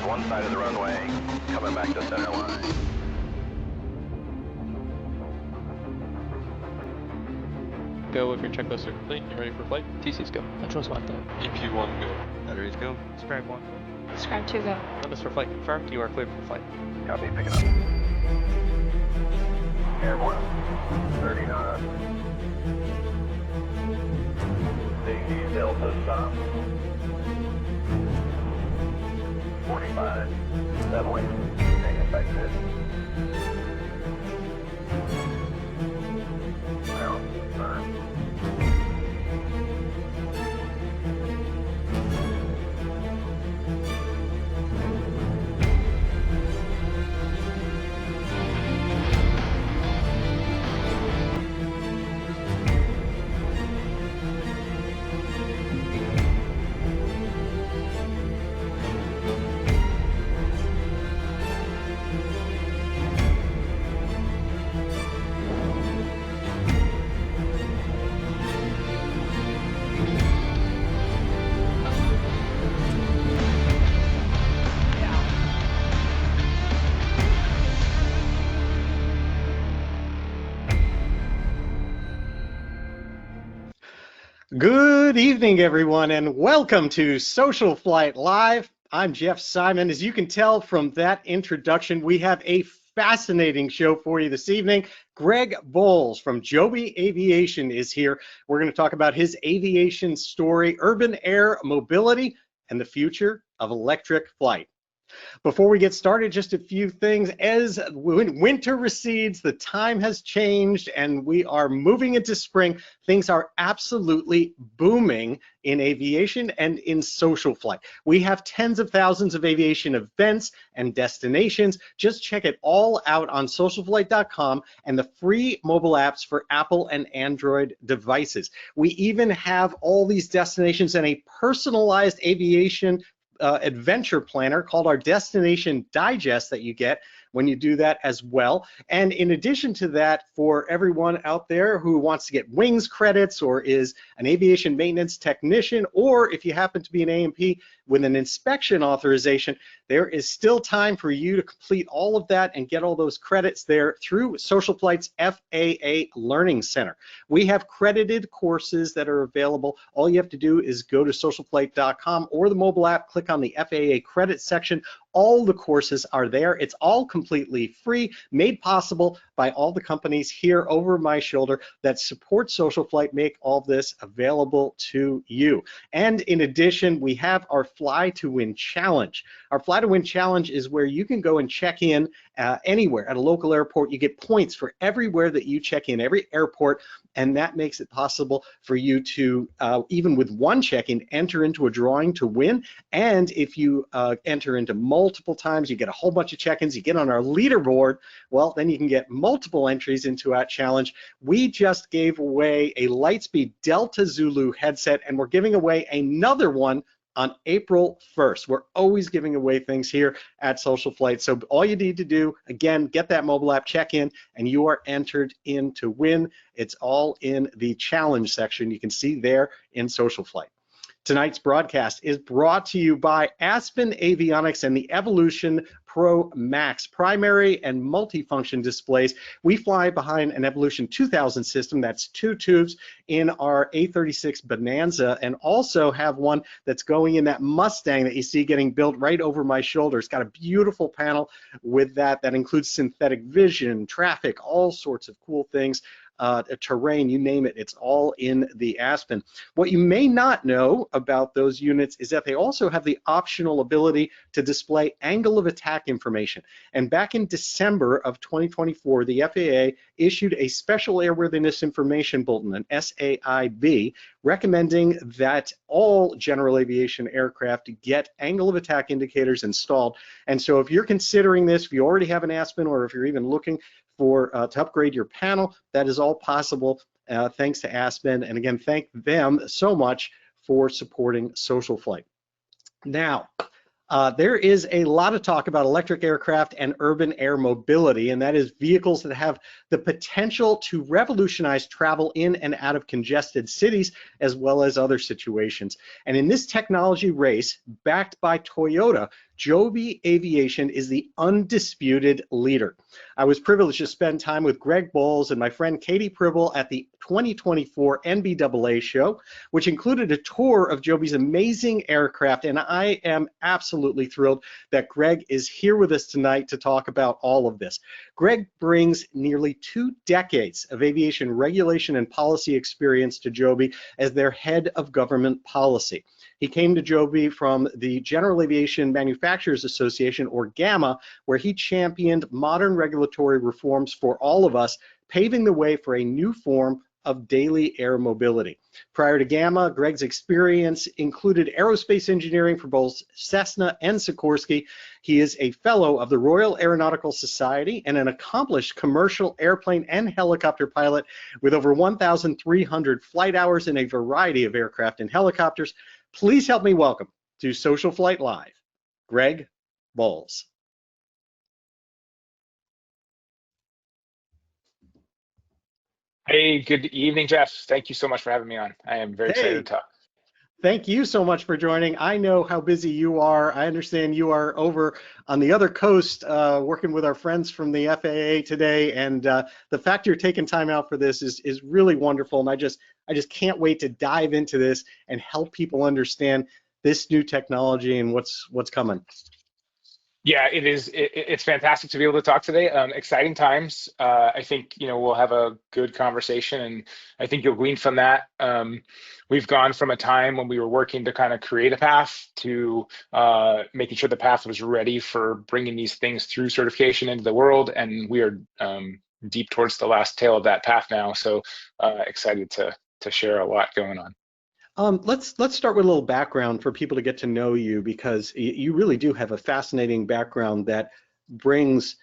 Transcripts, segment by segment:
one side of the runway, coming back to center line. Go if your checklists are complete. You ready for flight? TCs go. Controls 1 go. EP1 go. Batteries go. Scribe 1 go. Scribe 2 go. Notice for flight confirmed. You are cleared for flight. Copy, picking up. Airborne, 30 knots. Safety Delta stop. 45, settling, take effective. Now, turn. Good evening, everyone, and welcome to SocialFlight Live. I'm Jeff Simon. As you can tell from that introduction, we have a fascinating show for you this evening. Greg Bowles from Joby Aviation is here. We're going to talk about his aviation story, urban air mobility, and the future of electric flight. Before we get started, just a few things. As winter recedes, the time has changed and we are moving into spring. Things are absolutely booming in aviation and in social flight. We have tens of thousands of aviation events and destinations. Just check it all out on socialflight.com and the free mobile apps for Apple and Android devices. We even have all these destinations and a personalized aviation adventure planner called our Destination Digest that you get when you do that as well. And in addition to that, for everyone out there who wants to get wings credits or is an aviation maintenance technician, or if you happen to be an A&P with an inspection authorization, there is still time for you to complete all of that and get all those credits there through SocialFlight's FAA Learning Center. We have credited courses that are available. All you have to do is go to socialflight.com or the mobile app, click on the FAA credit section. All the courses are there. It's all completely free, made possible by all the companies here over my shoulder that support SocialFlight, make all this available to you. And in addition, we have our Fly to Win Challenge. Our Fly to Win Challenge is where you can go and check in anywhere at a local airport. You get points for everywhere that you check in, every airport, and that makes it possible for you to, even with one check-in, enter into a drawing to win. And if you enter into multiple times, you get a whole bunch of check-ins, you get on our leaderboard, well, then you can get multiple entries into our challenge. We just gave away a Lightspeed Delta Zulu headset, and we're giving away another one on April 1st. We're always giving away things here at SocialFlight. So all you need to do, again, get that mobile app, check in, and you are entered in to win. It's all in the challenge section. You can see there in SocialFlight. Tonight's broadcast is brought to you by Aspen Avionics and the Evolution Pro Max primary and multifunction displays. We fly behind an Evolution 2000 system, that's 2 tubes in our A36 Bonanza, and also have one that's going in that Mustang that you see getting built right over my shoulder. It's got a beautiful panel with that includes synthetic vision, traffic, all sorts of cool things. Terrain, you name it, it's all in the Aspen. What you may not know about those units is that they also have the optional ability to display angle of attack information. And back in December of 2024, the FAA issued a Special Airworthiness Information Bulletin, an SAIB, recommending that all general aviation aircraft get angle of attack indicators installed. And so if you're considering this, if you already have an Aspen, or if you're even looking for to upgrade your panel, that is all possible thanks to Aspen. And again, thank them so much for supporting SocialFlight. Now, there is a lot of talk about electric aircraft and urban air mobility, and that is vehicles that have the potential to revolutionize travel in and out of congested cities, as well as other situations. And in this technology race, backed by Toyota, Joby Aviation is the undisputed leader. I was privileged to spend time with Greg Bowles and my friend Katie Pribble at the 2024 NBAA show, which included a tour of Joby's amazing aircraft, and I am absolutely thrilled that Greg is here with us tonight to talk about all of this. Greg brings nearly 2 decades of aviation regulation and policy experience to Joby as their head of government policy. He came to Joby from the General Aviation Manufacturers Association, or GAMA, where he championed modern regulatory reforms for all of us, paving the way for a new form of daily air mobility. Prior to GAMA, Greg's experience included aerospace engineering for both Cessna and Sikorsky. He is a fellow of the Royal Aeronautical Society and an accomplished commercial airplane and helicopter pilot with over 1,300 flight hours in a variety of aircraft and helicopters. Please help me welcome to Social Flight Live, Greg Bowles. Hey, good evening, Jeff. Thank you so much for having me on. I am very excited to talk. Thank you so much for joining. I know how busy you are. I understand you are over on the other coast working with our friends from the FAA today, and the fact you're taking time out for this is really wonderful, and I just can't wait to dive into this and help people understand this new technology and what's coming. Yeah, it's fantastic to be able to talk today. Exciting times. I think we'll have a good conversation, and I think you'll glean from that. We've gone from a time when we were working to kind of create a path to making sure the path was ready for bringing these things through certification into the world, and we are deep towards the last tail of that path now. So excited to share a lot going on. Let's start with a little background for people to get to know you, because you really do have a fascinating background that brings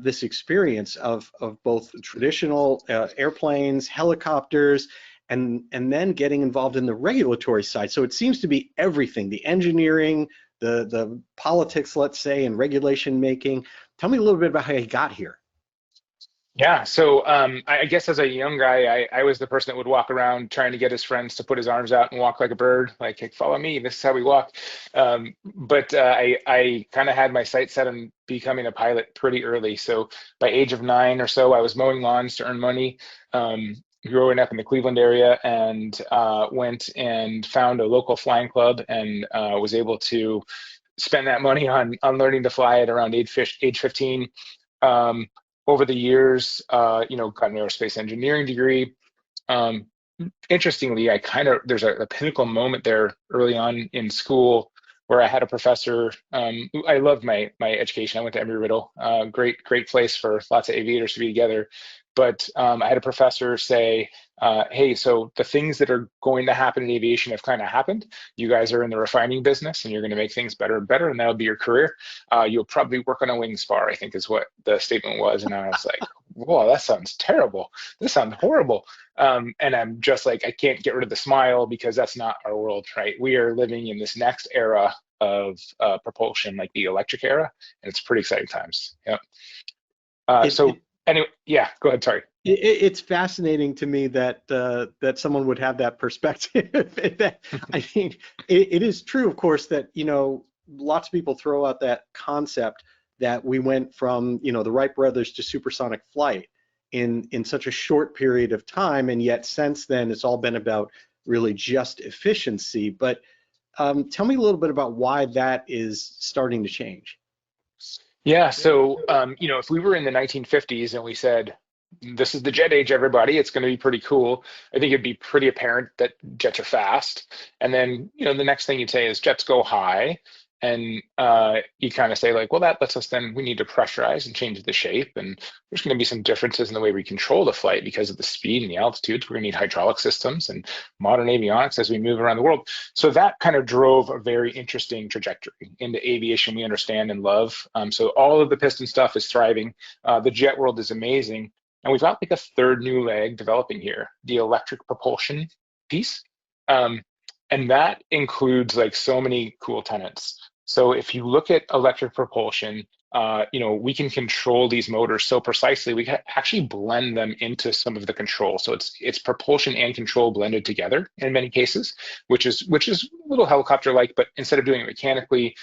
this experience of both traditional airplanes, helicopters, and then getting involved in the regulatory side. So it seems to be everything: the engineering, the politics, let's say, and regulation making. Tell me a little bit about how you got here. Yeah, so I guess as a young guy, I was the person that would walk around trying to get his friends to put his arms out and walk like a bird, like, hey, follow me, this is how we walk. But I kind of had my sights set on becoming a pilot pretty early. So by age of 9 or so, I was mowing lawns to earn money, growing up in the Cleveland area, and went and found a local flying club and was able to spend that money on learning to fly at around age 15. Over the years, got an aerospace engineering degree. Interestingly, there's a pinnacle moment there early on in school where I had a professor. I loved my education. I went to Embry-Riddle, great place for lots of aviators to be together. But I had a professor say, hey, so the things that are going to happen in aviation have kind of happened. You guys are in the refining business, and you're going to make things better and better, and that'll be your career. You'll probably work on a wing spar, I think is what the statement was. And I was like, whoa, that sounds terrible. This sounds horrible. And I'm just like, I can't get rid of the smile, because that's not our world, right? We are living in this next era of propulsion, like the electric era, and it's pretty exciting times. Yep. Anyway, yeah, go ahead. Sorry. It's fascinating to me that that someone would have that perspective. I think it is true, of course, that lots of people throw out that concept that we went from the Wright brothers to supersonic flight in such a short period of time, and yet since then it's all been about really just efficiency. But tell me a little bit about why that is starting to change. Yeah, so if we were in the 1950s and we said, this is the jet age, everybody, it's going to be pretty cool, I think it'd be pretty apparent that jets are fast. And then the next thing you'd say is jets go high, and you kind of say, like, well, that lets us, then we need to pressurize and change the shape, and there's going to be some differences in the way we control the flight because of the speed and the altitudes. We're going to need hydraulic systems and modern avionics as we move around the world. So that kind of drove a very interesting trajectory into aviation we understand and love. So all of the piston stuff is thriving. The jet world is amazing. And we've got like a third new leg developing here, the electric propulsion piece. And that includes like so many cool tenets. So if you look at electric propulsion, we can control these motors so precisely. We can actually blend them into some of the control. So it's propulsion and control blended together in many cases, which is a little helicopter-like. But instead of doing it mechanically,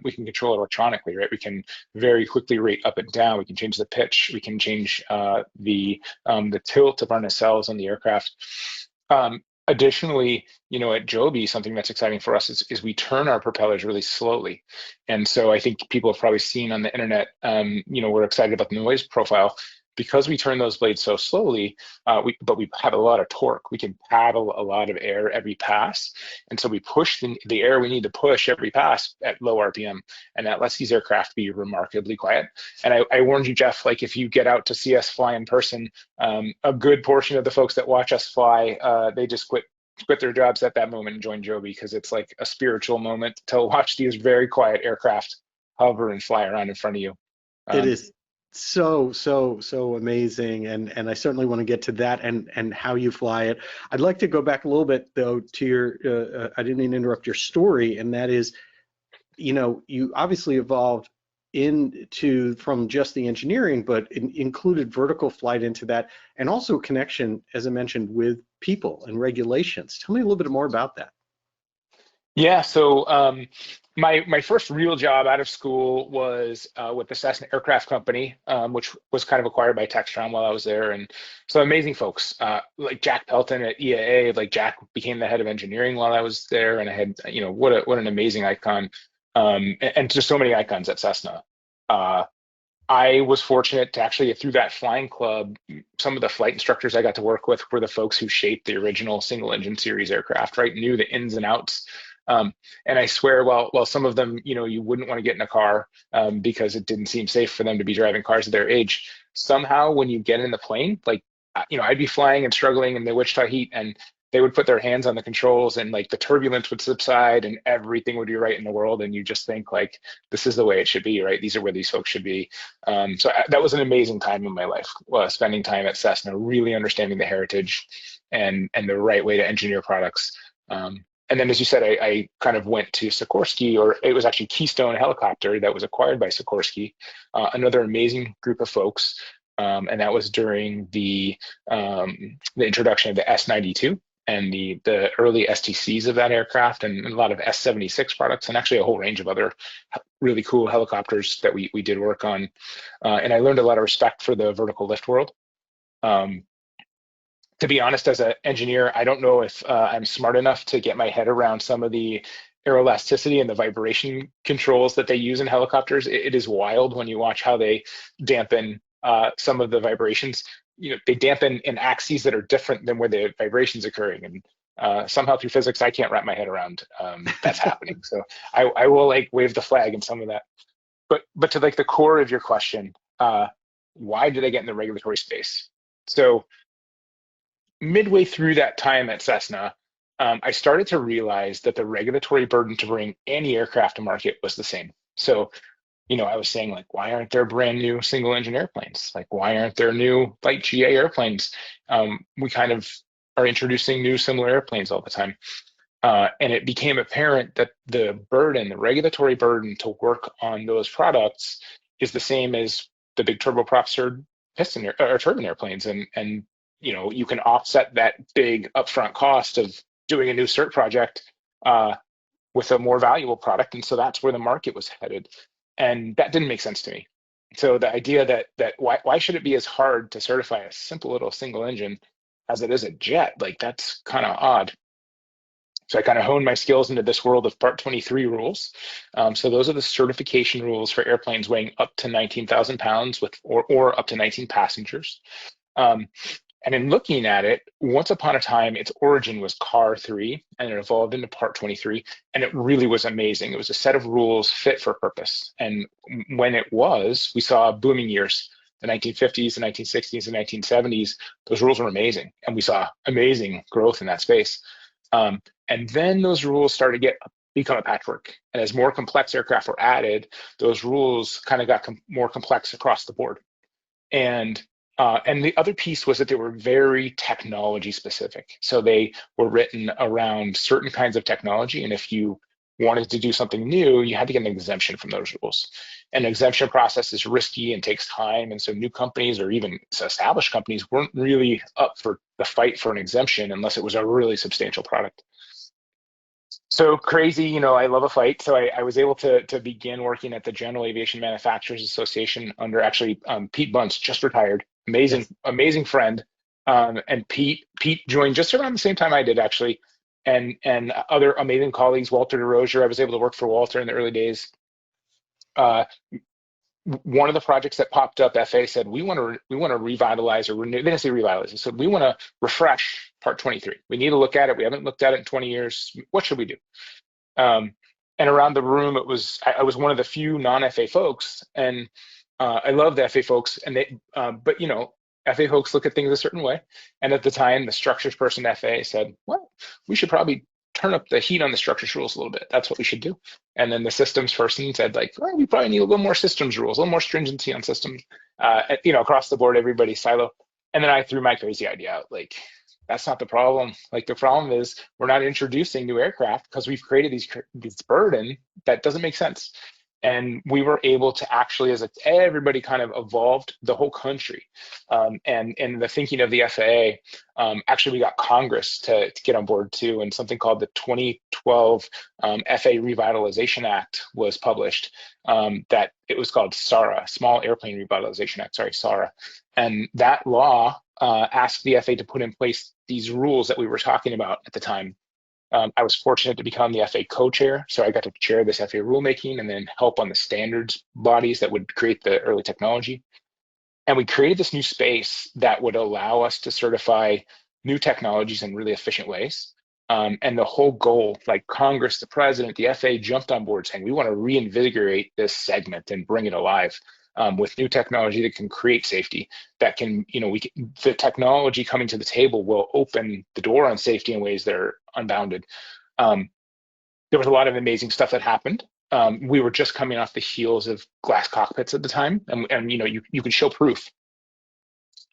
we can control it electronically, right? We can very quickly rate up and down. We can change the pitch. We can change the tilt of our nacelles on the aircraft. Additionally, at Joby, something that's exciting for us is we turn our propellers really slowly. And so I think people have probably seen on the internet, we're excited about the noise profile. Because we turn those blades so slowly, but we have a lot of torque. We can paddle a lot of air every pass. And so we push the air we need to push every pass at low RPM. And that lets these aircraft be remarkably quiet. And I warned you, Jeff, like if you get out to see us fly in person, a good portion of the folks that watch us fly, they just quit their jobs at that moment and join Joby, because it's like a spiritual moment to watch these very quiet aircraft hover and fly around in front of you. It is so amazing, and I certainly want to get to that and how you fly it. I'd like to go back a little bit though to your I didn't mean to interrupt your story, and that is, you obviously evolved from just the engineering, but included vertical flight into that, and also connection, as I mentioned, with people and regulations. Tell me a little bit more about that. Yeah, so my first real job out of school was with the Cessna Aircraft Company, which was kind of acquired by Textron while I was there. And so amazing folks, like Jack Pelton at EAA, like Jack became the head of engineering while I was there. And I had, what an amazing icon, and just so many icons at Cessna. I was fortunate to actually get through that flying club. Some of the flight instructors I got to work with were the folks who shaped the original single engine series aircraft, right? Knew the ins and outs. And I swear, while some of them, you wouldn't want to get in a car because it didn't seem safe for them to be driving cars at their age, somehow when you get in the plane, like, I'd be flying and struggling in the Wichita heat, and they would put their hands on the controls, and like the turbulence would subside and everything would be right in the world. And you just think like, this is the way it should be, right? These are where these folks should be. That was an amazing time in my life, spending time at Cessna, really understanding the heritage and the right way to engineer products. And then, as you said, I kind of went to Sikorsky, or it was actually Keystone Helicopter that was acquired by Sikorsky, another amazing group of folks. And that was during the introduction of the S-92 and the early STCs of that aircraft, and a lot of S-76 products, and actually a whole range of other really cool helicopters that we did work on. And I learned a lot of respect for the vertical lift world. To be honest, as an engineer, I don't know if I'm smart enough to get my head around some of the aeroelasticity and the vibration controls that they use in helicopters. It is wild when you watch how they dampen some of the vibrations. They dampen in axes that are different than where the vibration's occurring. And somehow through physics, I can't wrap my head around that's happening. So I will like wave the flag in some of that. But to like the core of your question, why did I get in the regulatory space? So midway through that time at Cessna, I started to realize that the regulatory burden to bring any aircraft to market was the same. So, I was saying, like, why aren't there brand new single engine airplanes? Like, why aren't there new light GA airplanes? We kind of are introducing new similar airplanes all the time. And it became apparent that the regulatory burden to work on those products is the same as the big turbopropster piston or turbine airplanes. And you can offset that big upfront cost of doing a new cert project with a more valuable product. And so that's where the market was headed. And that didn't make sense to me. So the idea that why should it be as hard to certify a simple little single engine as it is a jet? Like, that's kind of odd. So I kind of honed my skills into this world of Part 23 rules. So those are the certification rules for airplanes weighing up to 19,000 pounds or up to 19 passengers. And in looking at it, once upon a time, its origin was CAR 3, and it evolved into Part 23, and it really was amazing. It was a set of rules fit for purpose. And when it was, we saw booming years, the 1950s, the 1960s, and 1970s. Those rules were amazing, and we saw amazing growth in that space. And then those rules started to become a patchwork. And as more complex aircraft were added, those rules kind of got more complex across the board. And the other piece was that they were very technology specific. So they were written around certain kinds of technology. And if you wanted to do something new, you had to get an exemption from those rules. An exemption process is risky and takes time. And so new companies or even established companies weren't really up for the fight for an exemption unless it was a really substantial product. So crazy, you know, I love a fight. So I was able to begin working at the General Aviation Manufacturers Association under actually Pete Bunce, just retired, amazing friend. And Pete joined just around the same time I did, actually. And other amazing colleagues, Walter DeRozier. I was able to work for Walter in the early days. One of the projects that popped up, FAA said, we want to revitalize or renew. They didn't say revitalize. They said, we want to refresh Part 23. We need to look at it. We haven't looked at it in 20 years. What should we do? And around the room, I was one of the few non-FA folks, and I love the FA folks. And they, but you know, FA folks look at things a certain way. And at the time, the structures person at FAA said, well, we should probably turn up the heat on the structures rules a little bit. That's what we should do. And then the systems person said, like, well, we probably need a little more systems rules, a little more stringency on systems, you know, across the board, everybody's silo. And then I threw my crazy idea out, like, that's not the problem. Like, the problem is we're not introducing new aircraft because we've created this burden that doesn't make sense. And we were able to actually, everybody kind of evolved, the whole country. And in the thinking of the FAA, actually we got Congress to get on board too, and something called the 2012 FAA Revitalization Act was published. That it was called SARA, Small Airplane Revitalization Act, sorry, SARA. And that law asked the FAA to put in place these rules that we were talking about at the time. I was fortunate to become the FAA co-chair, so I got to chair this FAA rulemaking and then help on the standards bodies that would create the early technology. And we created this new space that would allow us to certify new technologies in really efficient ways. And the whole goal, like Congress, the president, the FAA jumped on board saying, we want to reinvigorate this segment and bring it alive. With new technology that can create safety, that can, you know, the technology coming to the table will open the door on safety in ways that are unbounded. There was a lot of amazing stuff that happened. We were just coming off the heels of glass cockpits at the time, and you know, you could show proof.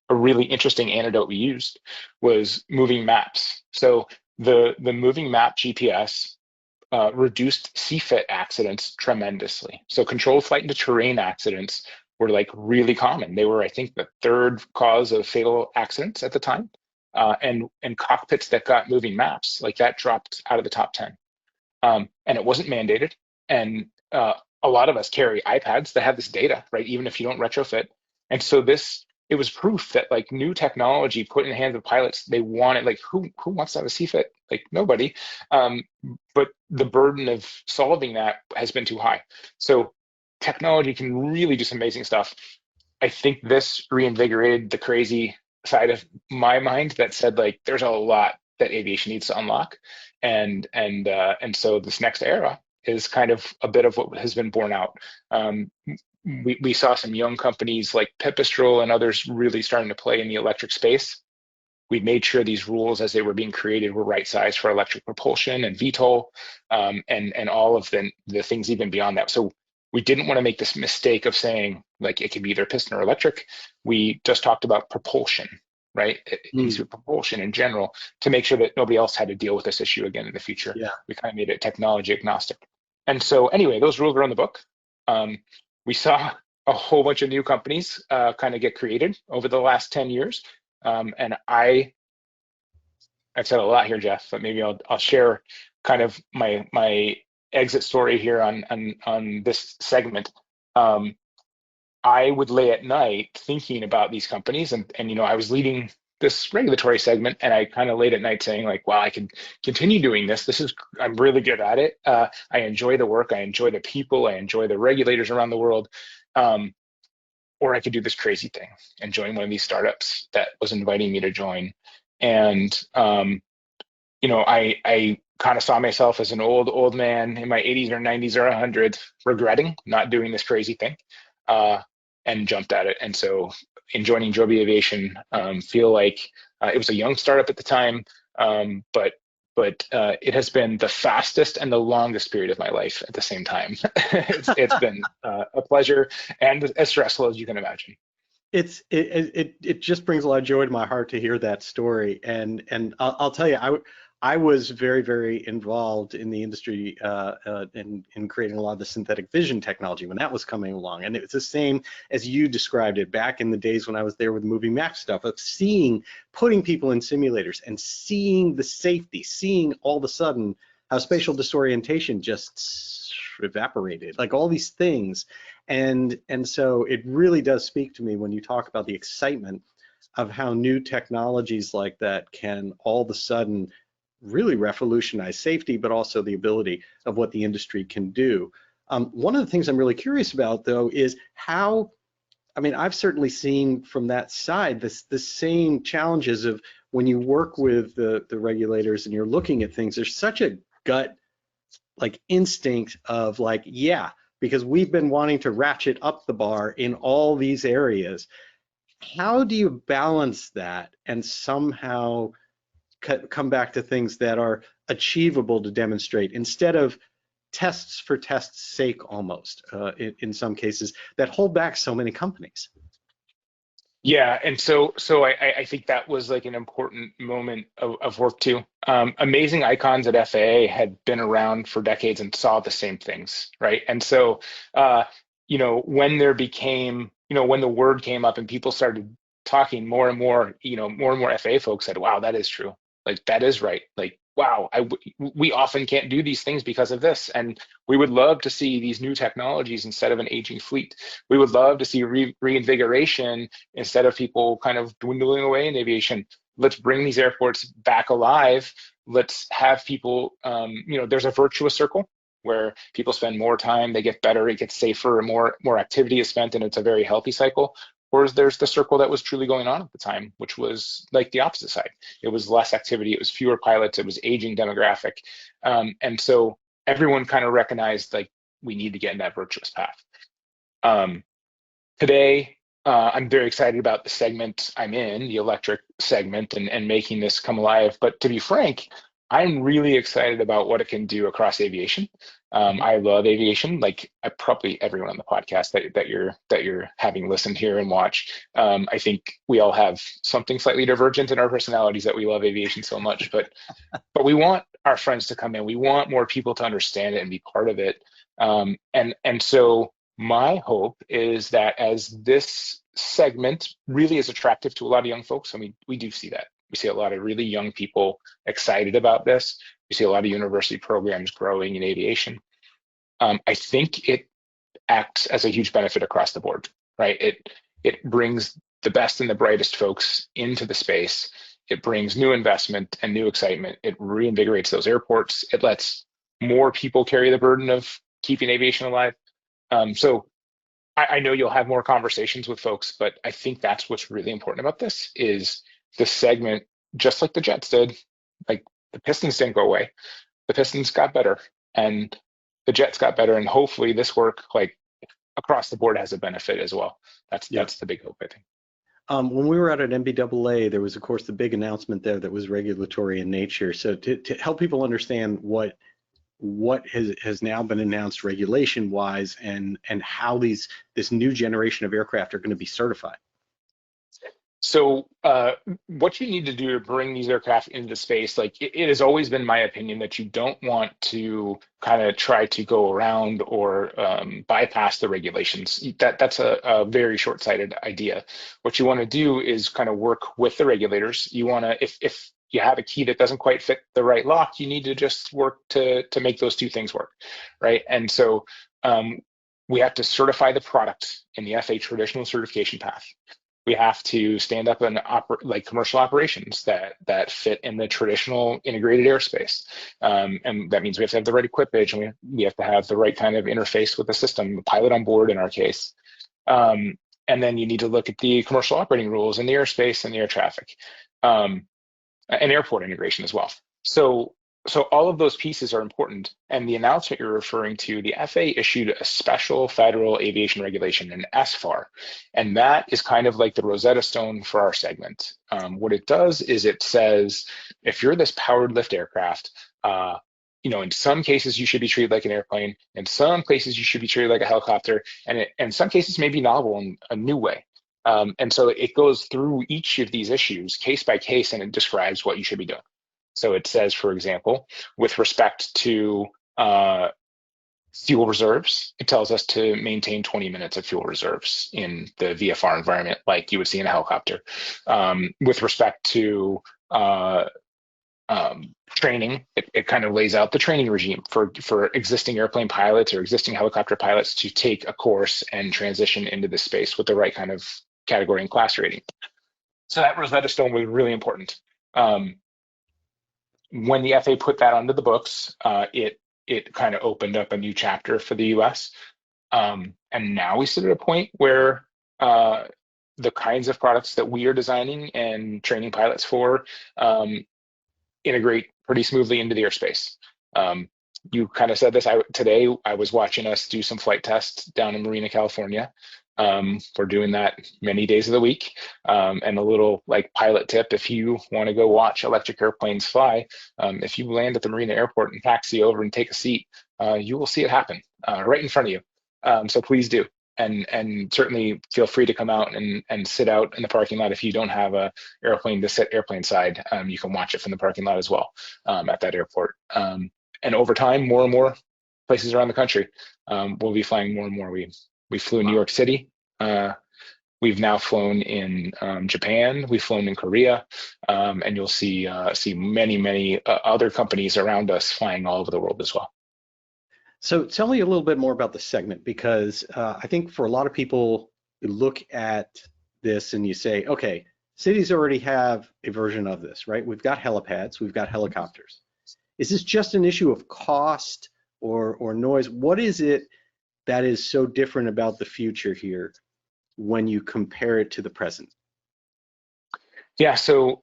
A really interesting antidote we used was moving maps. So the moving map GPS reduced CFIT accidents tremendously. So controlled flight into terrain accidents were like really common. They were, I think, the third cause of fatal accidents at the time. And cockpits that got moving maps, like that dropped out of the top 10. And it wasn't mandated. And a lot of us carry iPads that have this data, right? Even if you don't retrofit. And so it was proof that like new technology put in the hands of pilots, they wanted, like, who wants to have a CFIT? Like, nobody. But the burden of solving that has been too high. So technology can really do some amazing stuff. I think this reinvigorated the crazy side of my mind that said, like, there's a lot that aviation needs to unlock. And so this next era is kind of a bit of what has been borne out. We saw some young companies like Pipistrel and others really starting to play in the electric space. We made sure these rules as they were being created were right sized for electric propulsion and VTOL, and all of the things even beyond that. So we didn't want to make this mistake of saying, like, it could be either piston or electric. We just talked about propulsion, right? It needs to be propulsion in general to make sure that nobody else had to deal with this issue again in the future. Yeah. We kind of made it technology agnostic. And so anyway, those rules are on the book. We saw a whole bunch of new companies kind of get created over the last 10 years. And I've said a lot here, Jeff, but maybe I'll share kind of my exit story here on this segment. I would lay at night thinking about these companies, and you know, I was leading this regulatory segment, and I kind of laid at night saying, like, wow, I can continue doing this. I'm really good at it. I enjoy the work. I enjoy the people. I enjoy the regulators around the world. Or I could do this crazy thing and join one of these startups that was inviting me to join. And, you know, I kind of saw myself as an old man in my 80s or 90s or 100s, regretting not doing this crazy thing, and jumped at it. And so in joining Joby Aviation, feel like it was a young startup at the time, but it has been the fastest and the longest period of my life at the same time. It's been a pleasure and as stressful as you can imagine. It just brings a lot of joy to my heart to hear that story, and I'll tell you, I was very, very involved in the industry in creating a lot of the synthetic vision technology when that was coming along. And it was the same as you described it back in the days when I was there with the moving map stuff, of putting people in simulators and seeing the safety, seeing all of a sudden how spatial disorientation just evaporated, like all these things. And so it really does speak to me when you talk about the excitement of how new technologies like that can all of a sudden really revolutionize safety, but also the ability of what the industry can do. One of the things I'm really curious about, though, is how, I mean, I've certainly seen from that side the same challenges of when you work with the regulators and you're looking at things, there's such a gut like instinct of like, yeah, because we've been wanting to ratchet up the bar in all these areas. How do you balance that and somehow come back to things that are achievable to demonstrate instead of tests for tests' sake almost in some cases that hold back so many companies? Yeah, and so I think that was like an important moment of work too. Amazing Icons at FAA had been around for decades and saw the same things, right? And so when there became, when the word came up and people started talking more and more, more and more FAA folks said, wow, that is true. Like, that is right. Like, wow, we often can't do these things because of this. And we would love to see these new technologies instead of an aging fleet. We would love to see reinvigoration instead of people kind of dwindling away in aviation. Let's bring these airports back alive. Let's have people, there's a virtuous circle where people spend more time, they get better, it gets safer, and more activity is spent, and it's a very healthy cycle. Or there's the circle that was truly going on at the time, which was like the opposite side. It was less activity, it was fewer pilots, it was aging demographic. And so everyone kind of recognized like we need to get in that virtuous path. Today, I'm very excited about the segment I'm in, the electric segment, and making this come alive. But to be frank, I'm really excited about what it can do across aviation. I love aviation, like probably everyone on the podcast that you're having listened here and watch. I think we all have something slightly divergent in our personalities that we love aviation so much, but we want our friends to come in. We want more people to understand it and be part of it. And so my hope is that as this segment really is attractive to a lot of young folks, I mean, we do see that. We see a lot of really young people excited about this. We see a lot of university programs growing in aviation. I think it acts as a huge benefit across the board, right? It brings the best and the brightest folks into the space. It brings new investment and new excitement. It reinvigorates those airports. It lets more people carry the burden of keeping aviation alive. So I know you'll have more conversations with folks, but I think that's what's really important about this is the segment, just like the jets did, like the Pistons didn't go away. The Pistons got better and the jets got better. And hopefully this work like across the board has a benefit as well. That's the big hope, I think. When we were out at NBAA, there was, of course, the big announcement there that was regulatory in nature. So to help people understand what has now been announced regulation-wise and how this new generation of aircraft are going to be certified. So what you need to do to bring these aircraft into space, like it has always been my opinion that you don't want to kind of try to go around or bypass the regulations. That's a very short-sighted idea. What you want to do is kind of work with the regulators. You want to, if you have a key that doesn't quite fit the right lock, you need to just work to make those two things work, right? And so we have to certify the product in the FAA traditional certification path. We have to stand up like commercial operations that fit in the traditional integrated airspace. And that means we have to have the right equipage, and we have to have the right kind of interface with the system, the pilot on board in our case. And then you need to look at the commercial operating rules and the airspace and the air traffic, and airport integration as well. So all of those pieces are important. And the announcement you're referring to, the FAA issued a special federal aviation regulation, an SFAR, and that is kind of like the Rosetta Stone for our segment. What it does is it says, if you're this powered lift aircraft, in some cases you should be treated like an airplane. In some cases you should be treated like a helicopter, and in some cases maybe novel in a new way. And so it goes through each of these issues case by case, and it describes what you should be doing. So it says, for example, with respect to fuel reserves, it tells us to maintain 20 minutes of fuel reserves in the VFR environment, like you would see in a helicopter. With respect to training, it kind of lays out the training regime for existing airplane pilots or existing helicopter pilots to take a course and transition into this space with the right kind of category and class rating. So that Rosetta Stone was really important. When the FAA put that onto the books, it kind of opened up a new chapter for the US. And now we sit at a point where the kinds of products that we are designing and training pilots for integrate pretty smoothly into the airspace. You kind of said this. Today I was watching us do some flight tests down in Marina, California. We're doing that many days of the week. And a little like pilot tip, if you want to go watch electric airplanes fly, if you land at the Marina airport and taxi over and take a seat, you will see it happen right in front of you. So please do. And certainly feel free to come out and sit out in the parking lot. If you don't have a airplane to sit airplane side, you can watch it from the parking lot as well at that airport. And over time, more and more places around the country will be flying more and more. We flew in New York City. We've now flown in Japan. We've flown in Korea, and you'll see many other companies around us flying all over the world as well. So tell me a little bit more about the segment, because I think for a lot of people, you look at this and you say, okay, cities already have a version of this, right? We've got helipads, we've got helicopters. Is this just an issue of cost or noise? What is it that is so different about the future here when you compare it to the present? Yeah, so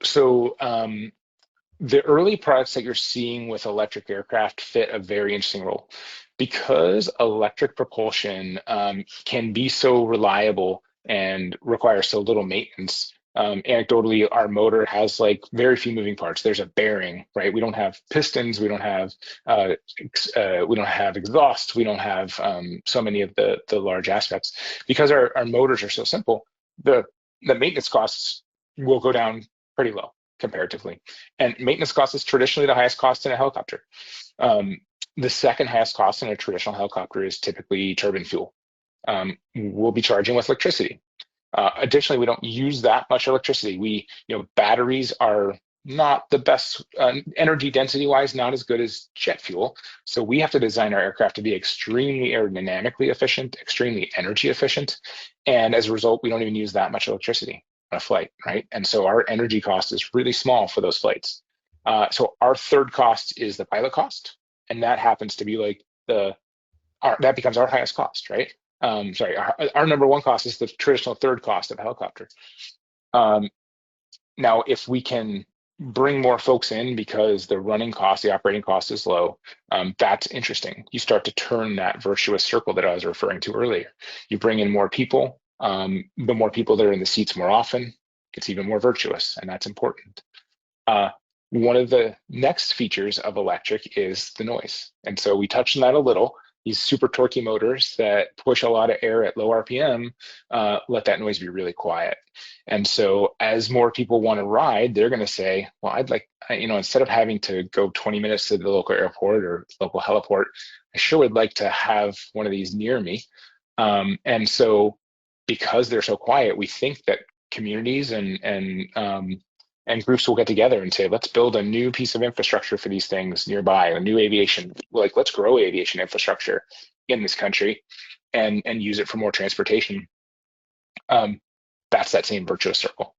the early products that you're seeing with electric aircraft fit a very interesting role. Because electric propulsion can be so reliable and require so little maintenance, anecdotally, our motor has like very few moving parts. There's a bearing, right? We don't have pistons, we don't have exhaust, we don't have so many of the large aspects. Because our motors are so simple, the maintenance costs will go down pretty low comparatively. And maintenance cost is traditionally the highest cost in a helicopter. The second highest cost in a traditional helicopter is typically turbine fuel. We'll be charging with electricity. Additionally, we don't use that much electricity. Batteries are not the best energy density wise, not as good as jet fuel. So we have to design our aircraft to be extremely aerodynamically efficient, extremely energy efficient. And as a result, we don't even use that much electricity on a flight, right? And so our energy cost is really small for those flights. So our third cost is the pilot cost. And that happens to be like that becomes our highest cost, right? Our number one cost is the traditional third cost of a helicopter. Now, if we can bring more folks in because the running cost, the operating cost is low, that's interesting. You start to turn that virtuous circle that I was referring to earlier. You bring in more people, the more people that are in the seats more often, it's even more virtuous, and that's important. One of the next features of electric is the noise. And so we touched on that a little. These super torquey motors that push a lot of air at low RPM, let that noise be really quiet. And so as more people want to ride, they're going to say, well, I'd like, instead of having to go 20 minutes to the local airport or local heliport, I sure would like to have one of these near me. And so because they're so quiet, we think that communities and groups will get together and say, let's build a new piece of infrastructure for these things nearby, a new aviation, like let's grow aviation infrastructure in this country and use it for more transportation. That's that same virtuous circle.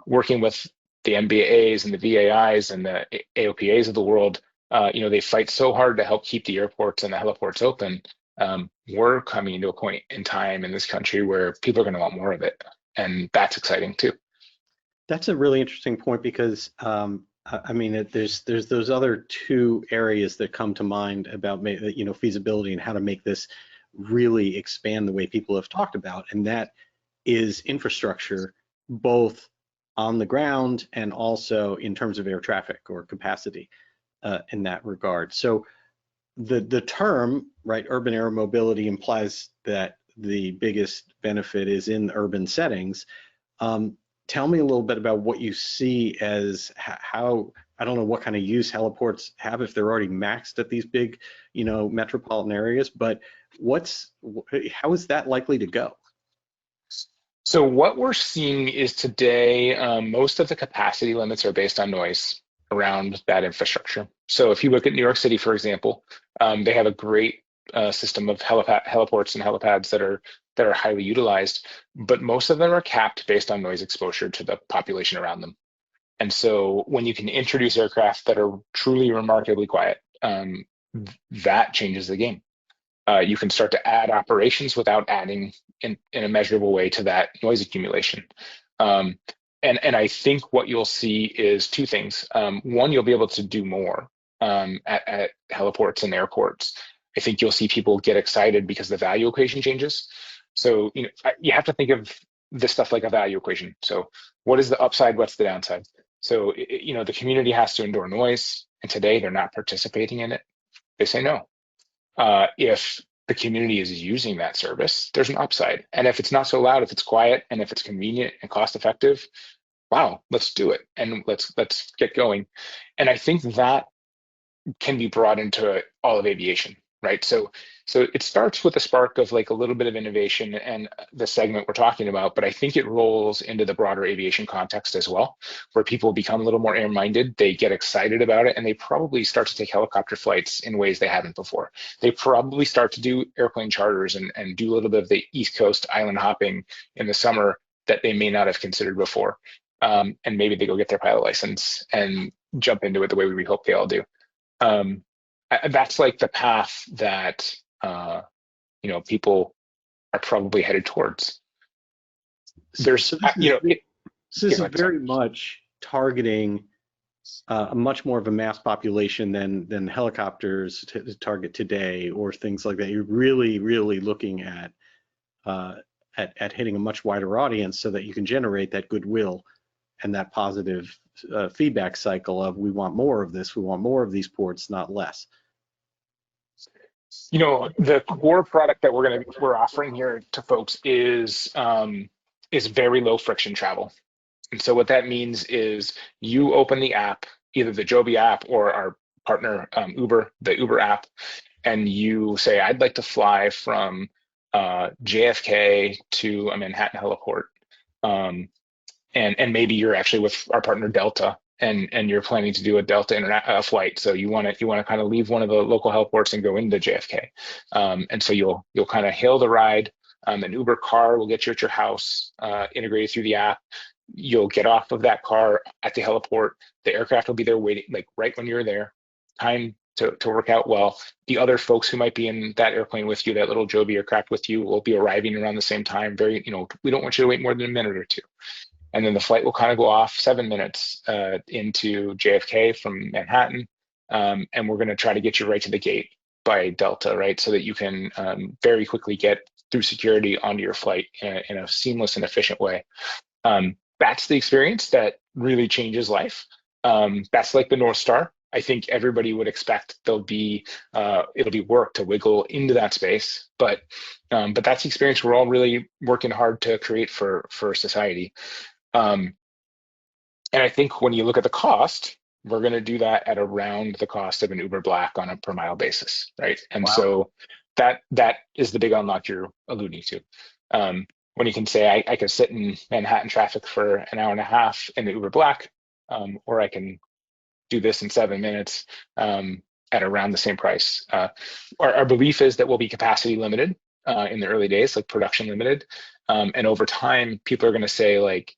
Working with the MBAs and the VAIs and the AOPAs of the world, they fight so hard to help keep the airports and the heliports open. We're coming to a point in time in this country where people are going to want more of it. And that's exciting too. That's a really interesting point, because there's those other two areas that come to mind about feasibility and how to make this really expand the way people have talked about, and that is infrastructure, both on the ground and also in terms of air traffic or capacity in that regard. So the term, right, urban air mobility implies that the biggest benefit is in urban settings. Tell me a little bit about what you see as how I don't know what kind of use heliports have if they're already maxed at these big, metropolitan areas, but how is that likely to go? So what we're seeing is today, most of the capacity limits are based on noise around that infrastructure. So if you look at New York City, for example, they have a great system of heliports and helipads that are highly utilized, but most of them are capped based on noise exposure to the population around them. And so when you can introduce aircraft that are truly remarkably quiet, that changes the game. You can start to add operations without adding in a measurable way to that noise accumulation. And I think what you'll see is two things. One, you'll be able to do more at heliports and airports. I think you'll see people get excited because the value equation changes. So you have to think of this stuff like a value equation. So what is the upside? What's the downside? So the community has to endure noise, and today they're not participating in it. They say no. If the community is using that service, there's an upside. And if it's not so loud, if it's quiet, and if it's convenient and cost effective, wow, let's do it. And let's get going. And I think that can be brought into all of aviation, right? So it starts with a spark of like a little bit of innovation and the segment we're talking about, but I think it rolls into the broader aviation context as well, where people become a little more air-minded, they get excited about it, and they probably start to take helicopter flights in ways they haven't before. They probably start to do airplane charters and do a little bit of the East Coast island hopping in the summer that they may not have considered before. And maybe they go get their pilot license and jump into it the way we hope they all do. That's like the path that people are probably headed towards. There's This is very much targeting a much more of a mass population than helicopters to target today or things like that. You're really looking at hitting a much wider audience so that you can generate that goodwill and that positive feedback cycle of we want more of this, we want more of these ports, not less. The core product that we're offering here to folks is very low friction travel. And so what that means is you open the app, either the Joby app or our partner Uber, the Uber app, and you say, I'd like to fly from JFK to a Manhattan heliport. And maybe you're actually with our partner Delta, and you're planning to do a Delta flight. So you want to kind of leave one of the local heliports and go into JFK. And so you'll kind of hail the ride. An Uber car will get you at your house, integrated through the app. You'll get off of that car at the heliport. The aircraft will be there waiting, like right when you're there. Time to work out well. The other folks who might be in that airplane with you, that little Joby aircraft with you, will be arriving around the same time. We don't want you to wait more than a minute or two. And then the flight will kind of go off 7 minutes into JFK from Manhattan. And we're going to try to get you right to the gate by Delta, right? So that you can very quickly get through security onto your flight in a seamless and efficient way. That's the experience that really changes life. That's like the North Star. I think everybody would expect it'll be work to wiggle into that space, but that's the experience we're all really working hard to create for society. And I think when you look at the cost, we're going to do that at around the cost of an Uber Black on a per mile basis, right? And so that is the big unlock you're alluding to. When you can say, I could sit in Manhattan traffic for an hour and a half in the Uber Black, or I can do this in 7 minutes at around the same price. Our belief is that we'll be capacity limited in the early days, like production limited. And over time, people are going to say like,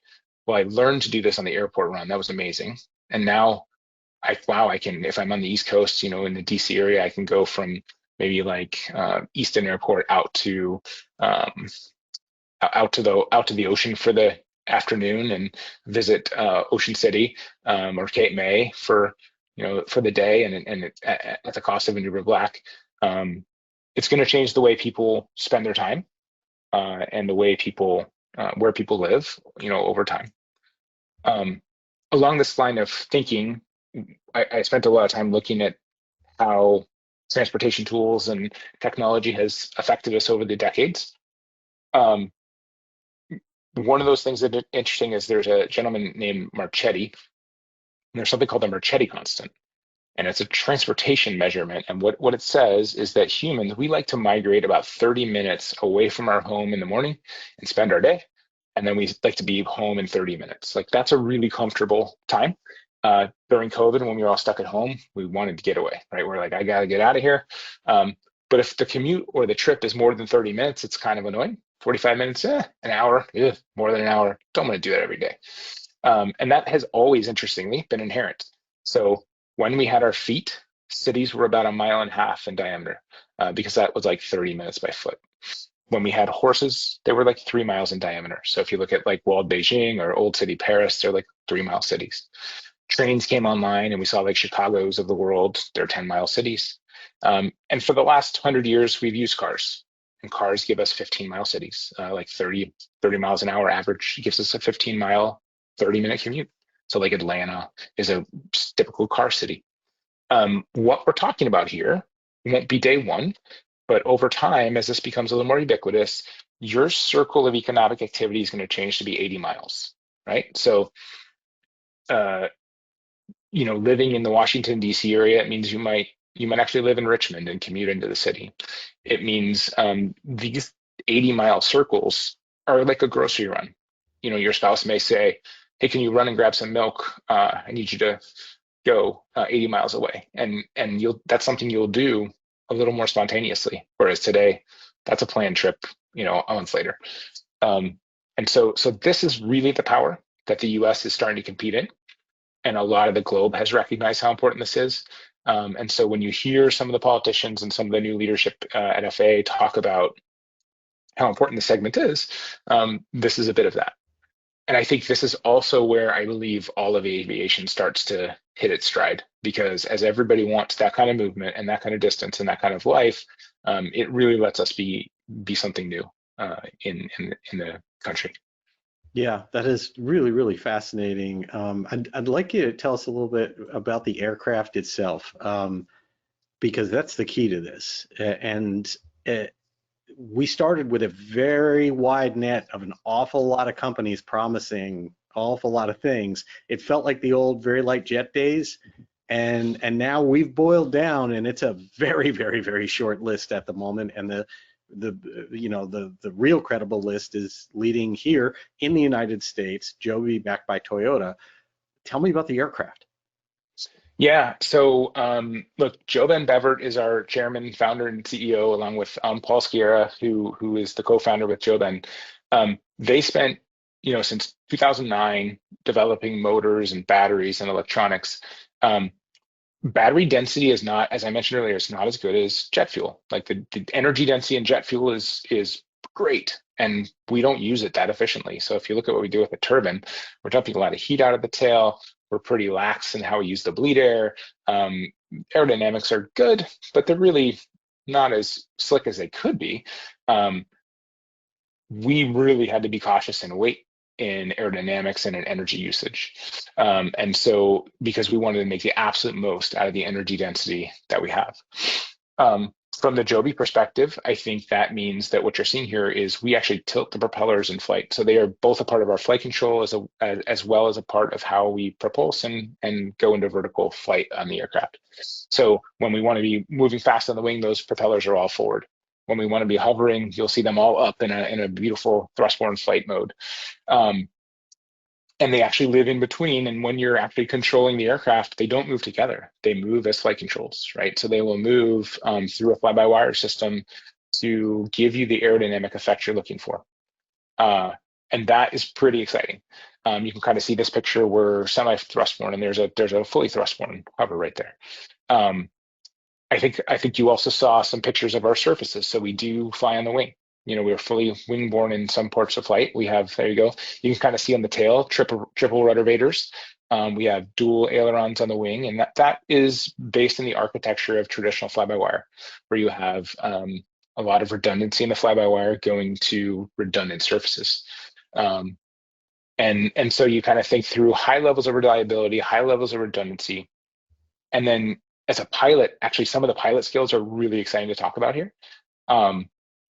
well, I learned to do this on the airport run. That was amazing. And now I can, if I'm on the East Coast, in the DC area, I can go from maybe like Easton Airport out to the ocean for the afternoon and visit Ocean City or Cape May for the day and at the cost of an Uber Black. It's going to change the way people spend their time and the way people where people live, over time. Along this line of thinking, I spent a lot of time looking at how transportation tools and technology has affected us over the decades. One of those things that is interesting is there's a gentleman named Marchetti And there's something called the Marchetti constant, and it's a transportation measurement. And what it says is that humans, we like to migrate about 30 minutes away from our home in the morning and spend our day. And then we like to be home in 30 minutes. Like that's a really comfortable time. During COVID, when we were all stuck at home, we wanted to get away, right? We're like, I gotta get out of here. But if the commute or the trip is more than 30 minutes, it's kind of annoying. 45 minutes, an hour, more than an hour. Don't want to do that every day. And that has always, interestingly, been inherent. So when we had our feet, cities were about 1.5 miles in diameter because that was like 30 minutes by foot. When we had horses, they were like 3 miles in diameter. So if you look at like walled Beijing or old city Paris, they're like 3-mile cities. Trains came online and we saw like Chicago's of the world, they're 10-mile cities. And for the last 100 years, we've used cars. And cars give us 15-mile cities, like 30 miles an hour average gives us a 15-mile, 30-minute commute. So like Atlanta is a typical car city. What we're talking about here won't be day one, but over time, as this becomes a little more ubiquitous, your circle of economic activity is going to change to be 80 miles, right? So, living in the Washington, D.C. area, it means you might actually live in Richmond and commute into the city. It means these 80-mile circles are like a grocery run. Your spouse may say, hey, can you run and grab some milk? I need you to go 80 miles away. And that's something you'll do a little more spontaneously. Whereas today, that's a planned trip, a month later. And so this is really the power that the US is starting to compete in. And a lot of the globe has recognized how important this is. And so when you hear some of the politicians and some of the new leadership at FAA talk about how important the segment is, this is a bit of that. And I think this is also where I believe all of aviation starts to hit its stride, because as everybody wants that kind of movement and that kind of distance and that kind of life, it really lets us be something new in the country. Yeah, that is really, really fascinating. I'd like you to tell us a little bit about the aircraft itself, because that's the key to this. We started with a very wide net of an awful lot of companies promising awful lot of things. It felt like the old very light jet days, and now we've boiled down, and it's a very, very, very short list at the moment. And the real credible list is leading here in the United States, Joby, backed by Toyota. Tell me about the aircraft. Yeah, so look, Joe Ben Bevert is our chairman, founder, and CEO, along with Paul Sciarra, who is the co-founder with Joe Ben. They spent, since 2009 developing motors and batteries and electronics. Battery density is not, as I mentioned earlier, it's not as good as jet fuel. Like the energy density in jet fuel is great, and we don't use it that efficiently. So if you look at what we do with the turbine, we're dumping a lot of heat out of the tail. We're pretty lax in how we use the bleed air. Aerodynamics are good, but they're really not as slick as they could be. We really had to be cautious in weight, in aerodynamics, and in energy usage. And so because we wanted to make the absolute most out of the energy density that we have. From the Joby perspective, I think that means that what you're seeing here is we actually tilt the propellers in flight. So they are both a part of our flight control as well as a part of how we propulse and go into vertical flight on the aircraft. So when we want to be moving fast on the wing, those propellers are all forward. When we want to be hovering, you'll see them all up in a beautiful thrust-borne flight mode. And they actually live in between. And when you're actually controlling the aircraft, they don't move together. They move as flight controls, right? So they will move through a fly-by-wire system to give you the aerodynamic effect you're looking for. And that is pretty exciting. You can kind of see this picture. We're semi-thrust-borne, and there's a fully thrust-borne hover right there. I think you also saw some pictures of our surfaces. So we do fly on the wing. We're fully wing-borne in some parts of flight. We have, there you go. You can kind of see on the tail, triple ruddervators. We have dual ailerons on the wing, and that is based in the architecture of traditional fly-by-wire, where you have a lot of redundancy in the fly-by-wire going to redundant surfaces. And so you kind of think through high levels of reliability, high levels of redundancy. And then as a pilot, actually some of the pilot skills are really exciting to talk about here.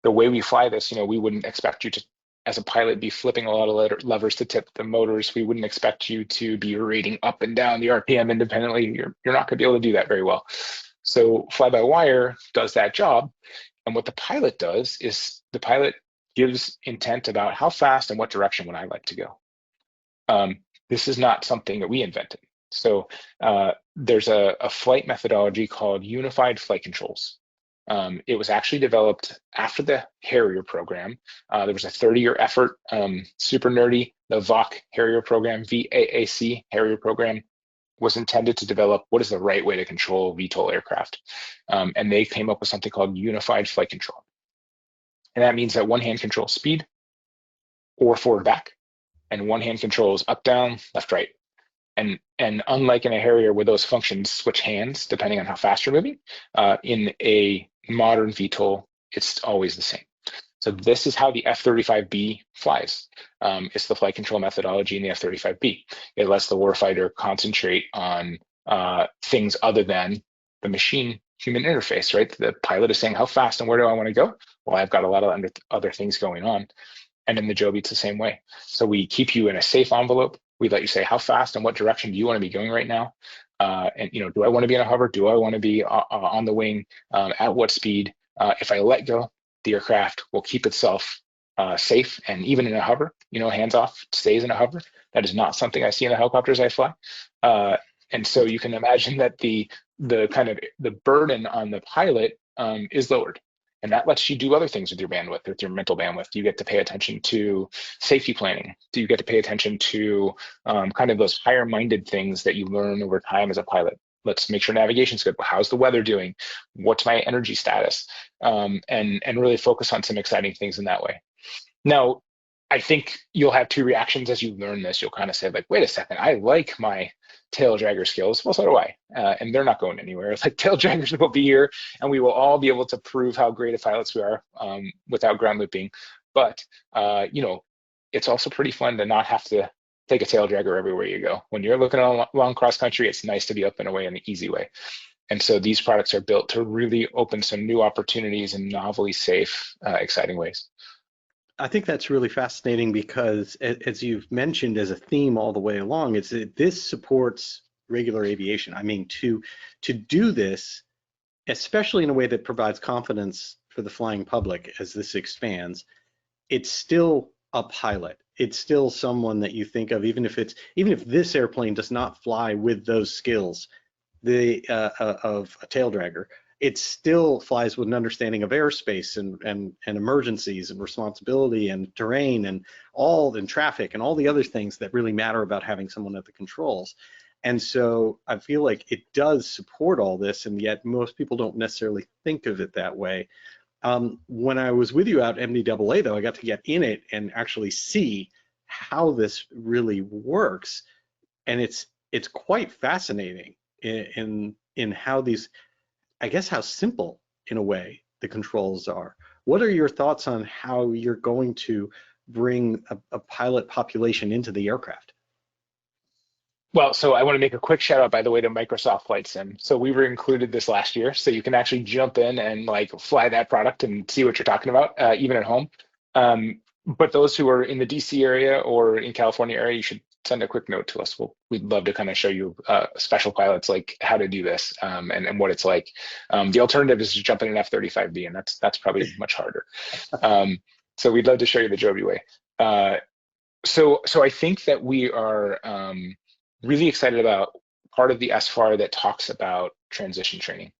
The way we fly this, we wouldn't expect you to, as a pilot, be flipping a lot of levers to tip the motors. We wouldn't expect you to be rating up and down the RPM independently. You're not going to be able to do that very well. So fly-by-wire does that job. And what the pilot does is the pilot gives intent about how fast and what direction would I like to go. This is not something that we invented. So there's a flight methodology called unified flight controls. It was actually developed after the Harrier program. There was a 30-year effort, super nerdy. The VAC Harrier program, VAAC Harrier program, was intended to develop what is the right way to control VTOL aircraft. And they came up with something called unified flight control. And that means that one hand controls speed or forward back, and one hand controls up, down, left, right. And unlike in a Harrier where those functions switch hands depending on how fast you're moving, in a modern VTOL, it's always the same. So this is how the F-35B flies. It's the flight control methodology in the F-35B. It lets the warfighter concentrate on things other than the machine-human interface, right? The pilot is saying, how fast and where do I want to go? Well, I've got a lot of other things going on. And in the Joby, it's the same way. So we keep you in a safe envelope. We let you say how fast and what direction do you want to be going right now? And do I want to be in a hover? Do I want to be on the wing? At what speed? If I let go, the aircraft will keep itself safe, and even in a hover, hands off, stays in a hover. That is not something I see in the helicopters I fly. And so you can imagine that the kind of the burden on the pilot is lowered. And that lets you do other things with your bandwidth, with your mental bandwidth. You get to pay attention to safety planning. You get to pay attention to kind of those higher-minded things that you learn over time as a pilot. Let's make sure navigation's good. How's the weather doing? What's my energy status? And really focus on some exciting things in that way. Now, I think you'll have two reactions as you learn this. You'll kind of say, like, wait a second, I like my tail dragger skills. Well, so do I. And they're not going anywhere. Like, tail draggers will be here, and we will all be able to prove how great of pilots we are without ground looping. But, it's also pretty fun to not have to take a tail dragger everywhere you go. When you're looking along cross country, it's nice to be up and away in the easy way. And so these products are built to really open some new opportunities in novelly safe, exciting ways. I think that's really fascinating because, as you've mentioned as a theme all the way along, this supports regular aviation. I mean, to do this, especially in a way that provides confidence for the flying public as this expands, it's still a pilot. It's still someone that you think of, even if this airplane does not fly with those skills of a tail dragger. It still flies with an understanding of airspace and emergencies and responsibility and terrain and traffic and all the other things that really matter about having someone at the controls. And so I feel like it does support all this, and yet most people don't necessarily think of it that way. When I was with you out at MDAA, though, I got to get in it and actually see how this really works, and it's quite fascinating in how these, I guess, how simple in a way the controls are. What are your thoughts on how you're going to bring a pilot population into the aircraft? Well, so I want to make a quick shout out, by the way, to Microsoft Flight Sim. So we were included this last year, so you can actually jump in and like fly that product and see what you're talking about, even at home. But those who are in the DC area or in California area, you should send a quick note to us. We'd love to kind of show you special pilots, like how to do this and what it's like. The alternative is to jump in an F-35B, and that's probably much harder. So we'd love to show you the Joby way. So I think that we are really excited about part of the SFAR that talks about transition training.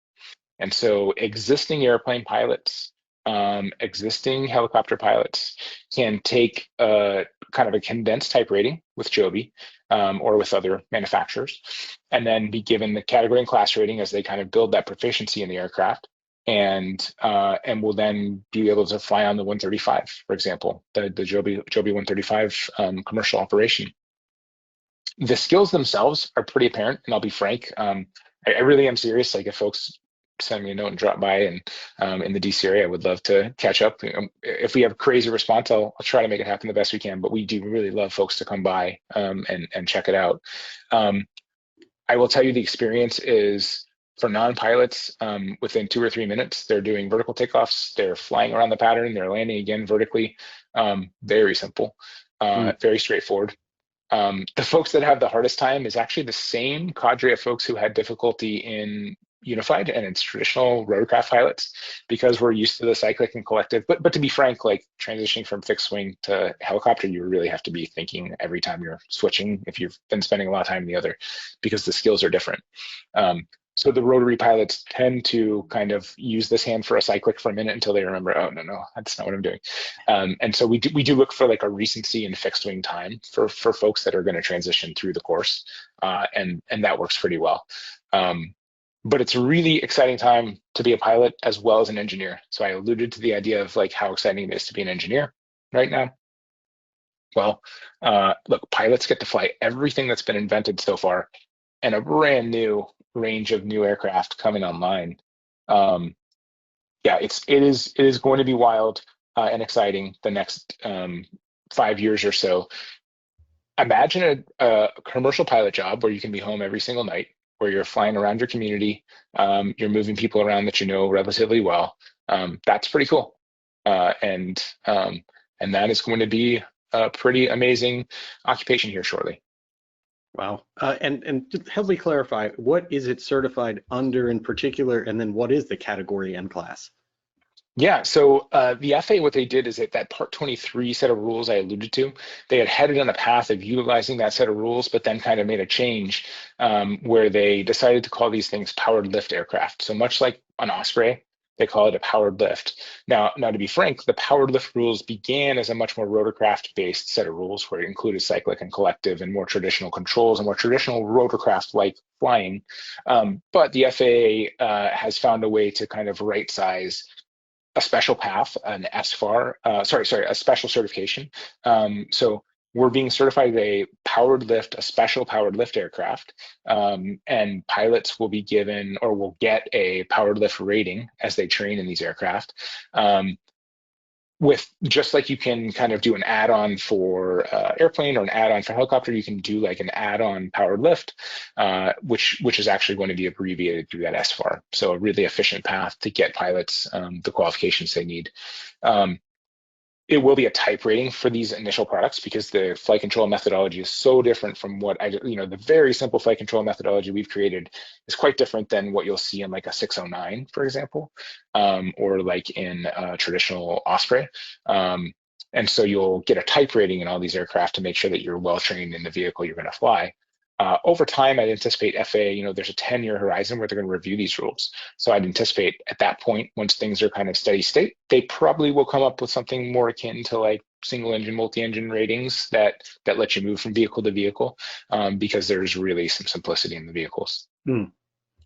And so existing airplane pilots, existing helicopter pilots can take kind of a condensed type rating with Joby or with other manufacturers, and then be given the category and class rating as they kind of build that proficiency in the aircraft, and will then be able to fly on the 135, for example, the Joby 135 commercial operation. The skills themselves are pretty apparent, and I'll be frank. I really am serious. Like, if folks send me a note and drop by, and in the DC area, I would love to catch up. If we have crazy response, I'll try to make it happen the best we can. But we do really love folks to come by and check it out. I will tell you, the experience is For non-pilots, within 2 or 3 minutes, they're doing vertical takeoffs, they're flying around the pattern, they're landing again vertically. Very simple, very straightforward. The folks that have the hardest time is actually the same cadre of folks who had difficulty in unified and its traditional rotorcraft pilots, because we're used to the cyclic and collective. But to be frank, like transitioning from fixed wing to helicopter, you really have to be thinking every time you're switching if you've been spending a lot of time in the other, because the skills are different. So the rotary pilots tend to kind of use this hand for a cyclic for a minute until they remember, oh, no, that's not what I'm doing. And so we do look for like a recency in fixed wing time for folks that are going to transition through the course, and that works pretty well. But it's a really exciting time to be a pilot as well as an engineer. So I alluded to the idea of like how exciting it is to be an engineer right now. Well, look, pilots get to fly everything that's been invented so far, and a brand new range of new aircraft coming online. Yeah, it is going to be wild and exciting the next 5 years or so. Imagine a commercial pilot job where you can be home every single night, where you're flying around your community, you're moving people around that you know relatively well. That's pretty cool, and that is going to be a pretty amazing occupation here shortly. Wow. And just help me clarify, what is it certified under in particular, and then what is the category and class? Yeah, so the FAA, what they did is that Part 23 set of rules I alluded to, they had headed on a path of utilizing that set of rules, but then kind of made a change where they decided to call these things powered lift aircraft. So much like an Osprey, they call it a powered lift. Now, to be frank, the powered lift rules began as a much more rotorcraft-based set of rules where it included cyclic and collective and more traditional controls and more traditional rotorcraft-like flying. But the FAA has found a way to kind of right-size a special path, an SFAR, a special certification. So we're being certified as a powered lift, a special powered lift aircraft, and pilots will be given or will get a powered lift rating as they train in these aircraft. With just like you can kind of do an add-on for airplane or an add-on for helicopter, you can do like an add-on powered lift, which is actually going to be abbreviated through that SFAR. So a really efficient path to get pilots the qualifications they need. It will be a type rating for these initial products because the flight control methodology is so different from what the very simple flight control methodology we've created is quite different than what you'll see in like a 609, for example, or like in a traditional Osprey. And so you'll get a type rating in all these aircraft to make sure that you're well trained in the vehicle you're going to fly. Over time, I'd anticipate FAA, there's a 10-year horizon where they're going to review these rules. So I'd anticipate at that point, once things are kind of steady state, they probably will come up with something more akin to like single engine, multi-engine ratings that let you move from vehicle to vehicle, because there's really some simplicity in the vehicles.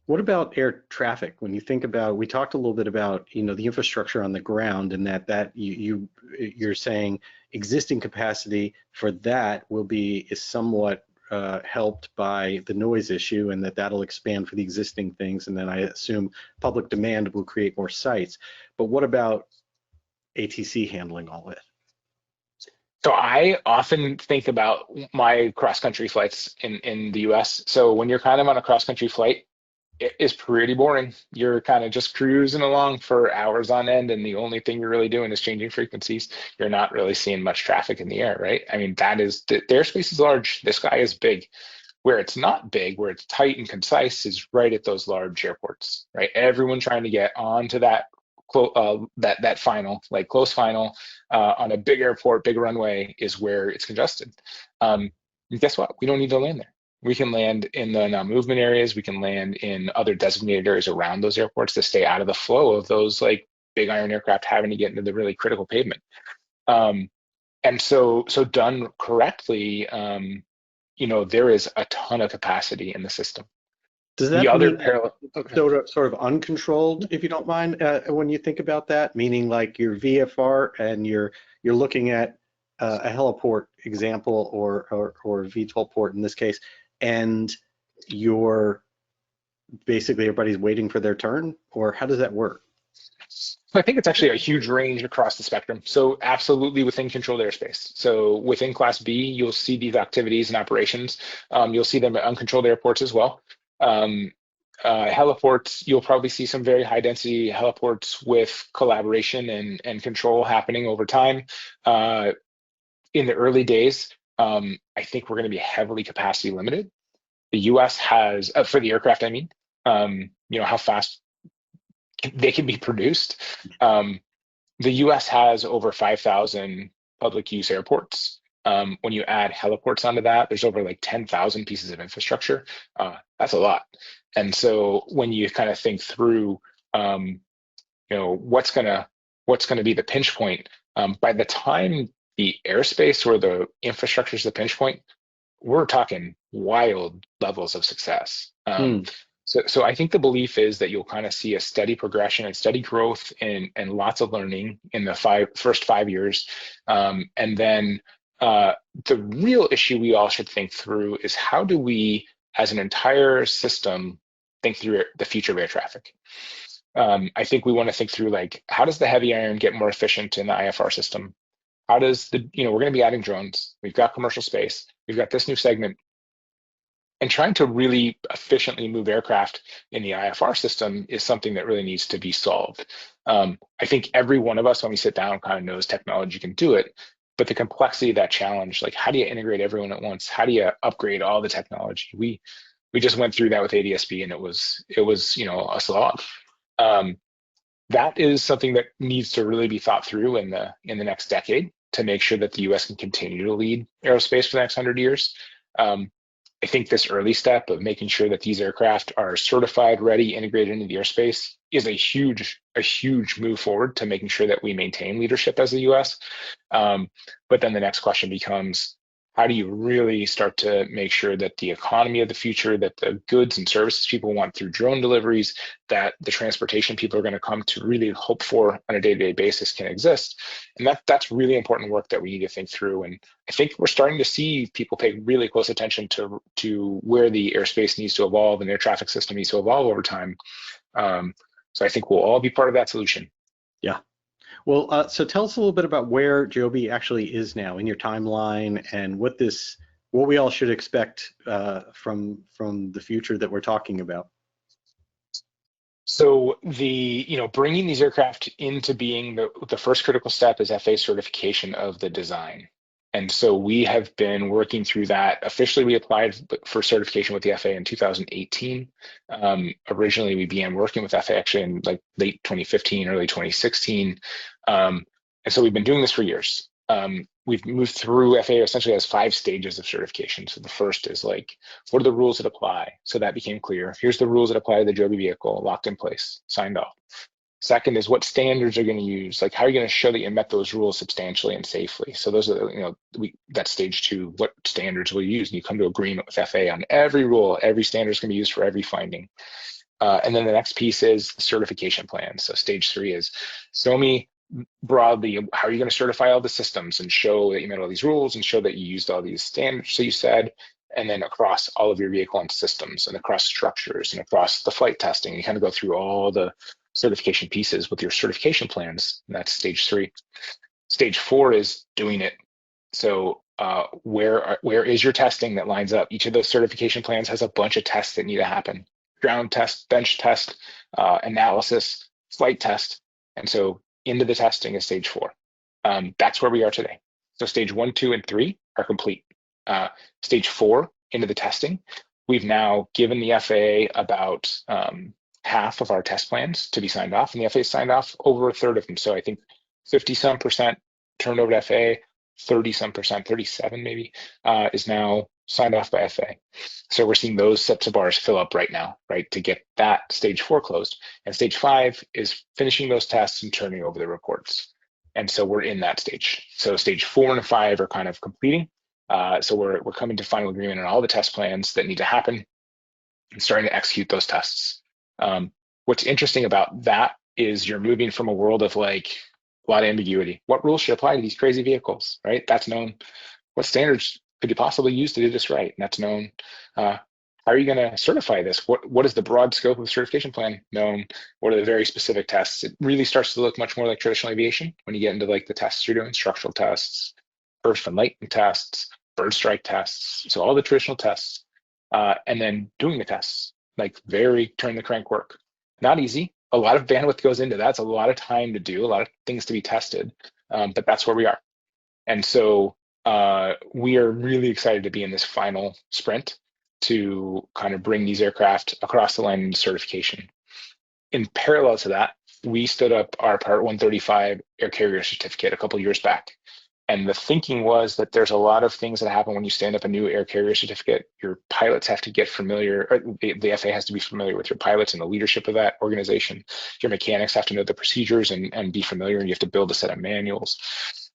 What about air traffic? When you think about, we talked a little bit about, the infrastructure on the ground, and that you're saying existing capacity for that is somewhat helped by the noise issue, and that'll expand for the existing things, and then I assume public demand will create more sites. But what about ATC handling all it? So I often think about my cross-country flights in the US. So when you're kind of on a cross-country flight, it is pretty boring. You're kind of just cruising along for hours on end, and the only thing you're really doing is changing frequencies. You're not really seeing much traffic in the air, right? I mean, the airspace is large. The sky is big. Where it's not big, where it's tight and concise, is right at those large airports, right? Everyone trying to get onto that final, like close final on a big airport, big runway is where it's congested. And guess what? We don't need to land there. We can land in the non-movement areas. We can land in other designated areas around those airports to stay out of the flow of those like big iron aircraft having to get into the really critical pavement. And so done correctly, there is a ton of capacity in the system. Does that mean sort of uncontrolled, if you don't mind, when you think about that, meaning like your VFR and you're looking at a heliport example or VTOL port in this case, and you're basically everybody's waiting for their turn, or how does that work? I think it's actually a huge range across the spectrum. So absolutely within controlled airspace. So within Class B, you'll see these activities and operations. You'll see them at uncontrolled airports as well. Heliports, you'll probably see some very high density heliports with collaboration and control happening over time. In the early days, I think we're going to be heavily capacity limited. The US has, for the aircraft, I mean, how fast they can be produced. The US has over 5,000 public use airports. When you add heliports onto that, there's over like 10,000 pieces of infrastructure. That's a lot. And so when you kind of think through, what's gonna be the pinch point, by the time the airspace or the infrastructure is the pinch point, we're talking wild levels of success. So I think the belief is that you'll kind of see a steady progression and steady growth and lots of learning in the first 5 years. And then the real issue we all should think through is how do we, as an entire system, think through the future of air traffic? I think we want to think through, like, how does the heavy iron get more efficient in the IFR system? How does we're going to be adding drones. We've got commercial space. We've got this new segment. And trying to really efficiently move aircraft in the IFR system is something that really needs to be solved. I think every one of us, when we sit down, kind of knows technology can do it, but the complexity of that challenge, like how do you integrate everyone at once? How do you upgrade all the technology? We just went through that with ADSB, and it was a slog. That is something that needs to really be thought through in the next decade to make sure that the US can continue to lead aerospace for the next 100 years. I think this early step of making sure that these aircraft are certified, ready, integrated into the airspace is a huge move forward to making sure that we maintain leadership as the US. But then the next question becomes, how do you really start to make sure that the economy of the future, that the goods and services people want through drone deliveries, that the transportation people are going to come to really hope for on a day-to-day basis can exist? And that's really important work that we need to think through. And I think we're starting to see people pay really close attention to where the airspace needs to evolve and air traffic system needs to evolve over time. So I think we'll all be part of that solution. Yeah. Well, so tell us a little bit about where Joby actually is now in your timeline, and what we all should expect from the future that we're talking about. So bringing these aircraft into being, the first critical step is FAA certification of the design. And so we have been working through that. Officially, we applied for certification with the FAA in 2018. Originally, we began working with FAA actually in like late 2015, early 2016. And so we've been doing this for years. We've moved through FAA essentially has 5 stages of certification. So the first is like, what are the rules that apply? So that became clear. Here's the rules that apply to the Joby vehicle, locked in place, signed off. Second is what standards are going to use. Like, how are you going to show that you met those rules substantially and safely? So those are, that's stage 2. What standards will you use? And you come to agreement with FAA on every rule, every standard is going to be used for every finding. And then the next piece is the certification plan. So stage 3 is, show me broadly, how are you going to certify all the systems and show that you met all these rules and show that you used all these standards, so you said, and then across all of your vehicle and systems and across structures and across the flight testing. You kind of go through all the certification pieces with your certification plans. And that's stage 3. Stage 4 is doing it. So where is your testing that lines up? Each of those certification plans has a bunch of tests that need to happen. Ground test, bench test, analysis, flight test. And so into the testing is stage 4. That's where we are today. So stage 1, 2, and 3 are complete. Stage 4, into the testing, we've now given the FAA about half of our test plans to be signed off, and the FAA signed off over a third of them. So I think 50-some% turned over to FAA, 30-some percent, 37 maybe, is now signed off by FAA. So we're seeing those sets of bars fill up right now, right, to get that stage 4 closed. And stage 5 is finishing those tests and turning over the reports. And so we're in that stage. So stage 4 and 5 are kind of completing. So we're coming to final agreement on all the test plans that need to happen and starting to execute those tests. What's interesting about that is you're moving from a world of like a lot of ambiguity. What rules should apply to these crazy vehicles, right? That's known. What standards could you possibly use to do this right? And that's known. How are you going to certify this? What is the broad scope of the certification plan? Known. What are the very specific tests? It really starts to look much more like traditional aviation when you get into like the tests you're doing, structural tests, earth and lightning tests, bird strike tests. So all the traditional tests, and then doing the tests. like very turn the crank work. Not easy. A lot of bandwidth goes into that. It's a lot of time to do, a lot of things to be tested, but that's where we are. And so we are really excited to be in this final sprint to kind of bring these aircraft across the line into certification. In parallel to that, we stood up our Part 135 air carrier certificate a couple years back. And the thinking was that there's a lot of things that happen when you stand up a new air carrier certificate. Your pilots have to get familiar, or the FAA has to be familiar with your pilots and the leadership of that organization. Your mechanics have to know the procedures and be familiar, and you have to build a set of manuals.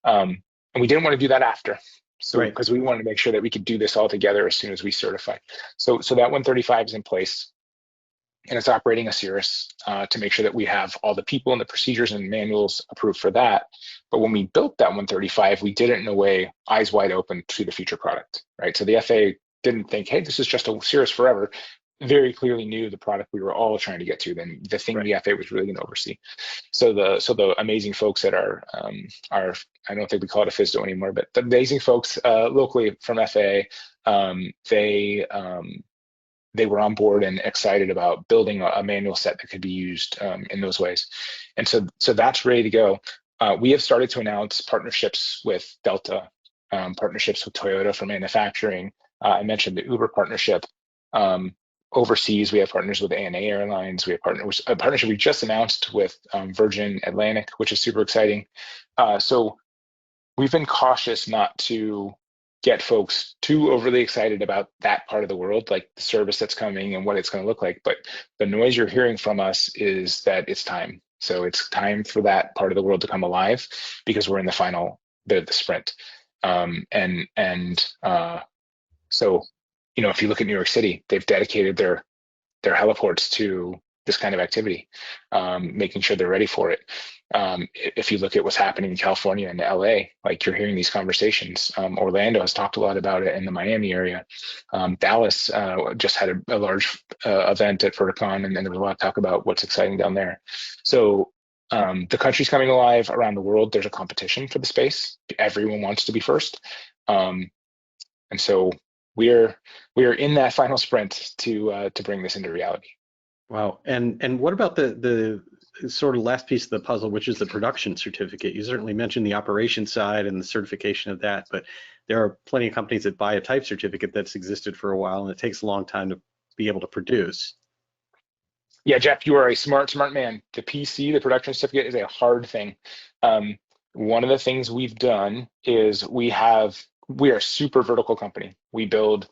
And we didn't want to do that after. So, because we wanted to make sure that we could do this all together as soon as we certify. So that 135 is in place, and it's operating a Cirrus to make sure that we have all the people and the procedures and manuals approved for that. But when we built that 135, we did it in a way eyes wide open to the future product, right? So the FAA didn't think, hey, this is just a Cirrus forever. Very clearly knew the product we were all trying to get to, then the thing the FAA was really going to oversee. So the amazing folks at our I don't think we call it a FSDO anymore, but the amazing folks locally from FAA, they were on board and excited about building a manual set that could be used in those ways. And so that's ready to go. We have started to announce partnerships with Delta, partnerships with Toyota for manufacturing. I mentioned the Uber partnership. Overseas, we have partners with ANA Airlines. We have a partnership we just announced with Virgin Atlantic, which is super exciting. So we've been cautious not to get folks too overly excited about that part of the world, like the service that's coming and what it's going to look like. But the noise you're hearing from us is that it's time. So it's time for that part of the world to come alive because we're in the final bit of the sprint. So, you know, if you look at New York City, they've dedicated their heliports to this kind of activity, making sure they're ready for it. If you look at what's happening in California and LA, like you're hearing these conversations. Orlando has talked a lot about it in the Miami area. Dallas just had a large event at Verticon, and there was a lot of talk about what's exciting down there. So the country's coming alive around the world. There's a competition for the space. Everyone wants to be first. And so we are in that final sprint to bring this into reality. Wow. And what about the sort of last piece of the puzzle, which is the production certificate? You certainly mentioned the operation side and the certification of that, but there are plenty of companies that buy a type certificate that's existed for a while, and it takes a long time to be able to produce. Yeah, Jeff, you are a smart man. The PC, the production certificate, is a hard thing. One of the things we've done is we are a super vertical company. We build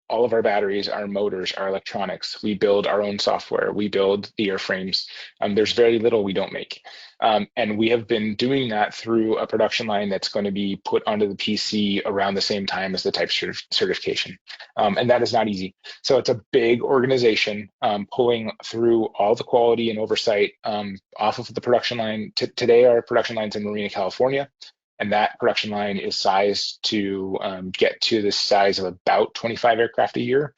all of our batteries, our motors, our electronics. We build our own software. We build the airframes. There's very little we don't make. And we have been doing that through a production line that's going to be put onto the PC around the same time as the type certification. And that is not easy. So it's a big organization pulling through all the quality and oversight off of the production line. Today, our production line's in Marina, California. And that production line is sized to get to the size of about 25 aircraft a year.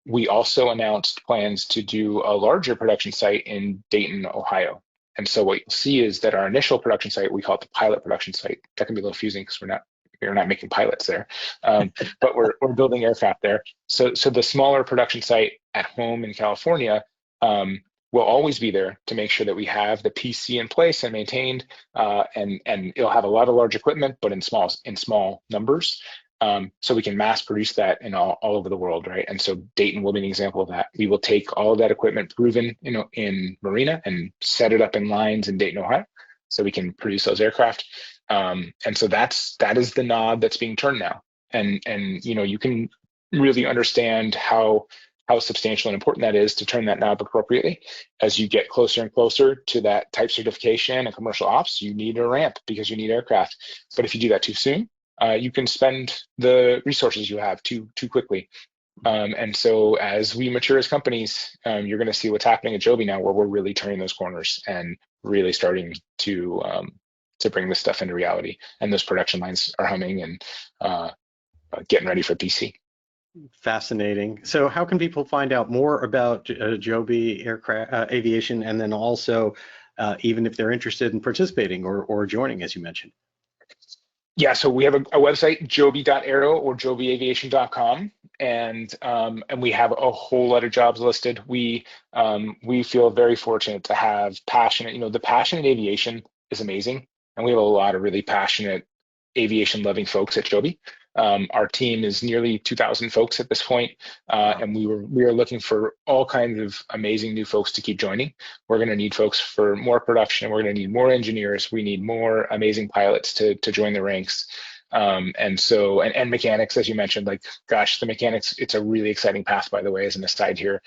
We also announced plans to do a larger production site in Dayton, Ohio. And so what you'll see is that our initial production site, we call it the pilot production site. That can be a little confusing because we're not making pilots there, but we're building aircraft there. So the smaller production site at home in California will always be there to make sure that we have the PC in place and maintained, and it'll have a lot of large equipment, but in small numbers, so we can mass produce that in all over the world, right? And so Dayton will be an example of that. We will take all of that equipment proven, in Marina and set it up in lines in Dayton, Ohio, so we can produce those aircraft. And so that is the knob that's being turned now, and you can really understand how substantial and important that is to turn that knob appropriately. As you get closer and closer to that type certification and commercial ops, you need a ramp because you need aircraft. But if you do that too soon, you can spend the resources you have too quickly. And so as we mature as companies, you're going to see what's happening at Joby now, where we're really turning those corners and really starting to bring this stuff into reality. And those production lines are humming and getting ready for PC. Fascinating. So how can people find out more about Joby Aviation, and then also even if they're interested in participating or joining, as you mentioned? Yeah, so we have a website, joby.aero or jobyaviation.com. and we have a whole lot of jobs listed. We feel very fortunate to have passionate, the passion in aviation is amazing, and we have a lot of really passionate aviation loving folks at Joby. Our team is nearly 2,000 folks at this point, and we are looking for all kinds of amazing new folks to keep joining. We're going to need folks for more production. We're going to need more engineers. We need more amazing pilots to join the ranks. And mechanics, as you mentioned, like, gosh, the mechanics, it's a really exciting path, by the way, as an aside here.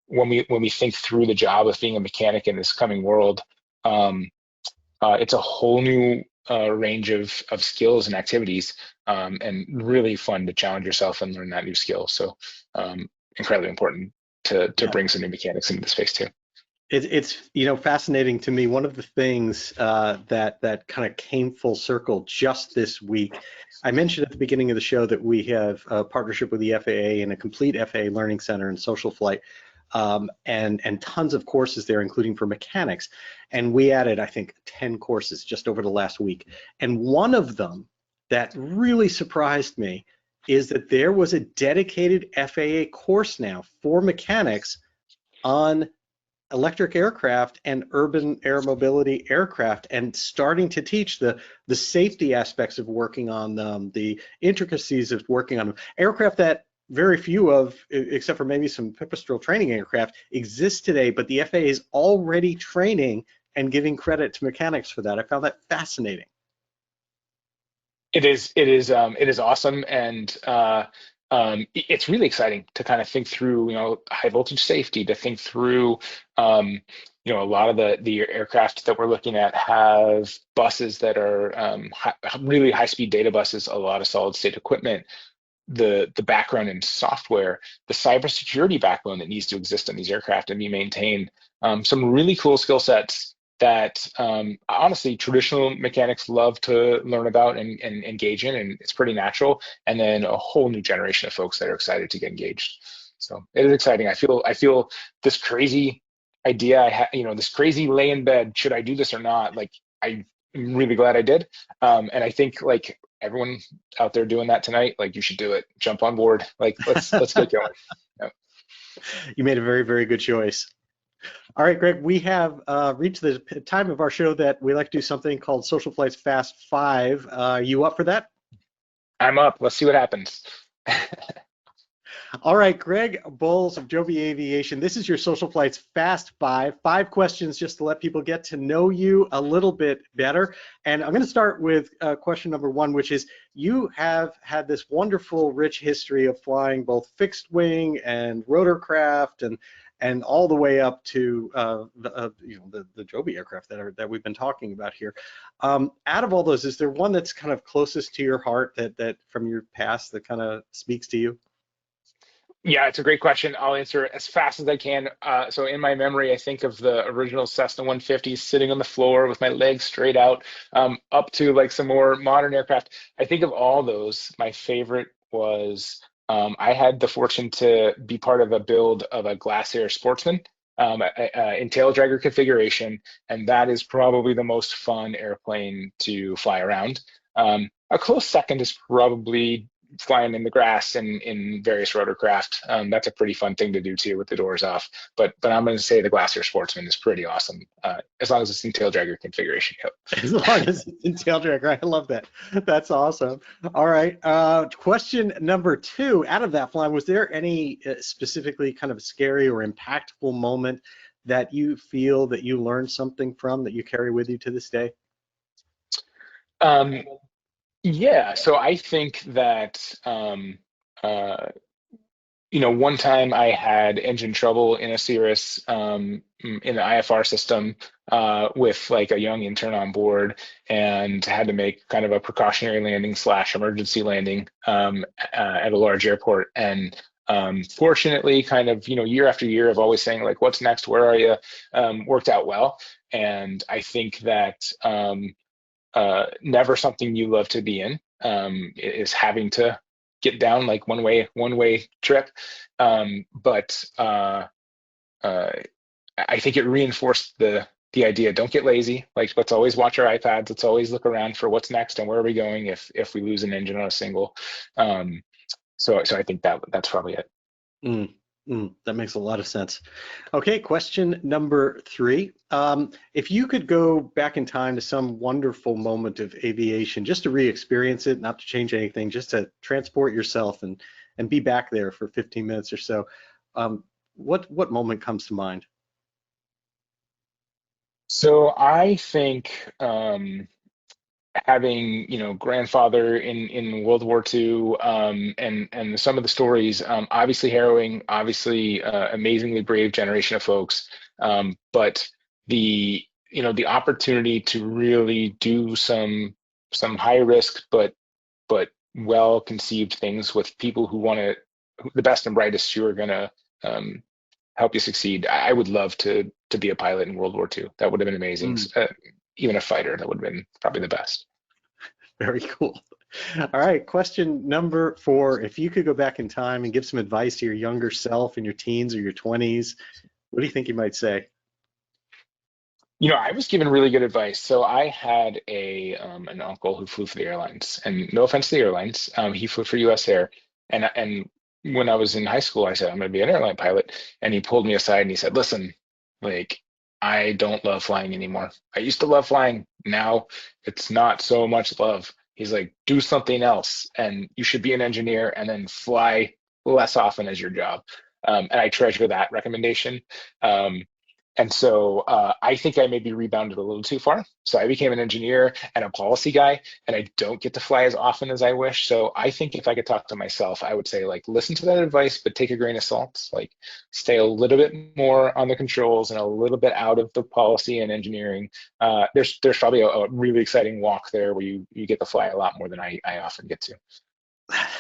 When we think through the job of being a mechanic in this coming world, it's a whole new range of skills and activities, and really fun to challenge yourself and learn that new skill. So incredibly important to bring some new mechanics into the space too. It's fascinating to me. One of the things that kind of came full circle just this week, I mentioned at the beginning of the show that we have a partnership with the FAA and a complete FAA Learning Center and SocialFlight, and tons of courses there, including for mechanics. And we added, I think, 10 courses just over the last week. And one of them that really surprised me is that there was a dedicated FAA course now for mechanics on electric aircraft and urban air mobility aircraft, and starting to teach the safety aspects of working on them, the intricacies of working on them. Aircraft that very few of, except for maybe some pipistrel training aircraft, exist today, but the FAA is already training and giving credit to mechanics for that. I found that fascinating. It is awesome, and it's really exciting to kind of think through, high voltage safety, to think through, a lot of the aircraft that we're looking at have buses that are really high speed data buses, a lot of solid state equipment, the background in software, the cybersecurity backbone that needs to exist on these aircraft and be maintained, some really cool skill sets that honestly traditional mechanics love to learn about and engage in, and it's pretty natural. And then a whole new generation of folks that are excited to get engaged. So it is exciting. I feel this crazy idea. This crazy lay in bed. Should I do this or not? Like, I'm really glad I did. And I think, like, everyone out there doing that tonight, like, you should do it. Jump on board. Like, let's get going. Yeah. You made a very, very good choice. All right, Greg, we have reached the time of our show that we like to do something called SocialFlight's Fast Five. Are you up for that? I'm up. Let's see what happens. All right, Greg Bowles of Joby Aviation, this is your SocialFlight's Fast Five. 5 questions just to let people get to know you a little bit better. And I'm going to start with question number 1, which is, you have had this wonderful, rich history of flying both fixed wing and rotorcraft, and all the way up to the Joby aircraft that we've been talking about here. Out of all those, is there one that's kind of closest to your heart that from your past that kind of speaks to you? Yeah, it's a great question. I'll answer it as fast as I can. So in my memory, I think of the original Cessna 150 sitting on the floor with my legs straight out, up to like some more modern aircraft. I think of all those, my favorite was, I had the fortune to be part of a build of a Glass Air Sportsman in tail dragger configuration, and that is probably the most fun airplane to fly around. A close second is probably flying in the grass and in various rotorcraft. That's a pretty fun thing to do too with the doors off. But I'm going to say the Glass Air Sportsman is pretty awesome, as long as it's in tail dragger configuration. Yep. As long as it's in tail dragger, I love that. That's awesome. All right. Question number 2. Out of that flying, was there any specifically kind of scary or impactful moment that you feel that you learned something from that you carry with you to this day? Yeah, so I think that one time I had engine trouble in a Cirrus in the IFR system with like a young intern on board, and had to make kind of a precautionary landing / emergency landing at a large airport. And fortunately, kind of year after year of always saying like, what's next, where are you, worked out well. And I think that never something you love to be in, is having to get down like one way trip. But I think it reinforced the idea, don't get lazy. Like, let's always watch our iPads. Let's always look around for what's next and where are we going if we lose an engine on a single. So I think that's probably it. That makes a lot of sense. Okay, question number 3. If you could go back in time to some wonderful moment of aviation, just to re-experience it, not to change anything, just to transport yourself and be back there for 15 minutes or so, what moment comes to mind? So I think having grandfather in World War II, and some of the stories, obviously harrowing, obviously amazingly brave generation of folks, but the opportunity to really do some high risk but well conceived things with people who want to, the best and brightest, who are going to help you succeed. I would love to be a pilot in World War II. That would have been amazing. Even a fighter, that would have been probably the best. Very cool. All right, question number 4. If you could go back in time and give some advice to your younger self in your teens or your 20s, what do you think you might say? I was given really good advice. So I had an uncle who flew for the airlines, and no offense to the airlines, he flew for US Air. And when I was in high school, I said, I'm going to be an airline pilot. And he pulled me aside and he said, listen, like, I don't love flying anymore. I used to love flying. Now it's not so much love. He's like, do something else, and you should be an engineer and then fly less often as your job. And I treasure that recommendation. And so I think I maybe rebounded a little too far. So I became an engineer and a policy guy, and I don't get to fly as often as I wish. So I think if I could talk to myself, I would say, like, listen to that advice, but take a grain of salt. Like, stay a little bit more on the controls and a little bit out of the policy and engineering. There's probably a really exciting walk there where you get to fly a lot more than I often get to.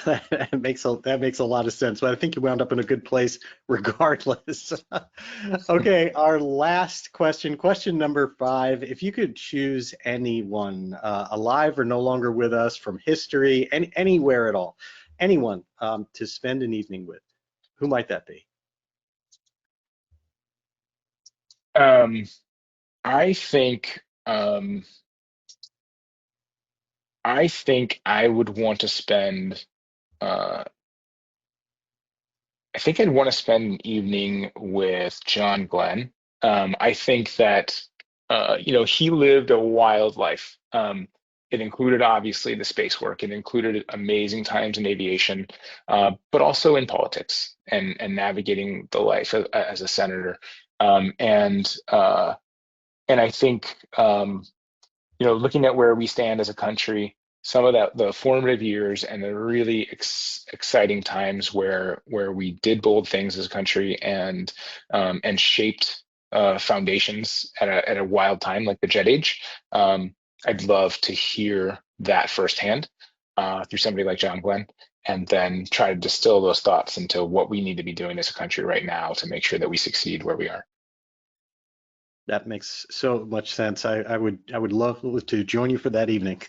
That makes a lot of sense. But I think you wound up in a good place regardless. Okay, our last question number 5. If you could choose anyone, alive or no longer with us, from history, anywhere at all, anyone to spend an evening with, who might that be? I think I would want to spend. I think I'd want to spend an evening with John Glenn. I think that he lived a wild life. It included, obviously, the space work. It included amazing times in aviation, but also in politics and navigating the life as a senator. And I think looking at where we stand as a country, some of the formative years and the really exciting times where we did bold things as a country and shaped foundations at a wild time like the jet age. I'd love to hear that firsthand through somebody like John Glenn, and then try to distill those thoughts into what we need to be doing as a country right now to make sure that we succeed where we are. That makes so much sense. I would love to join you for that evening.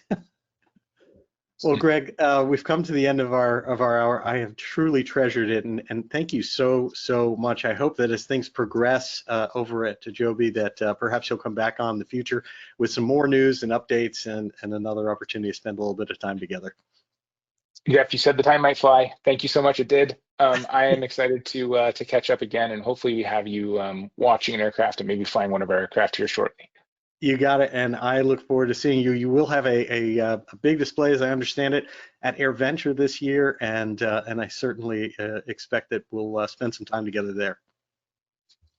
Well, Greg, we've come to the end of our hour. I have truly treasured it, and thank you so much. I hope that as things progress over at Joby, that perhaps you'll come back on in the future with some more news and updates and another opportunity to spend a little bit of time together. Jeff, you said the time might fly. Thank you so much. It did. I am excited to catch up again, and hopefully we have you watching an aircraft and maybe flying one of our aircraft here shortly. You got it, and I look forward to seeing you. You will have a big display, as I understand it, at AirVenture this year, and I certainly expect that we'll spend some time together there.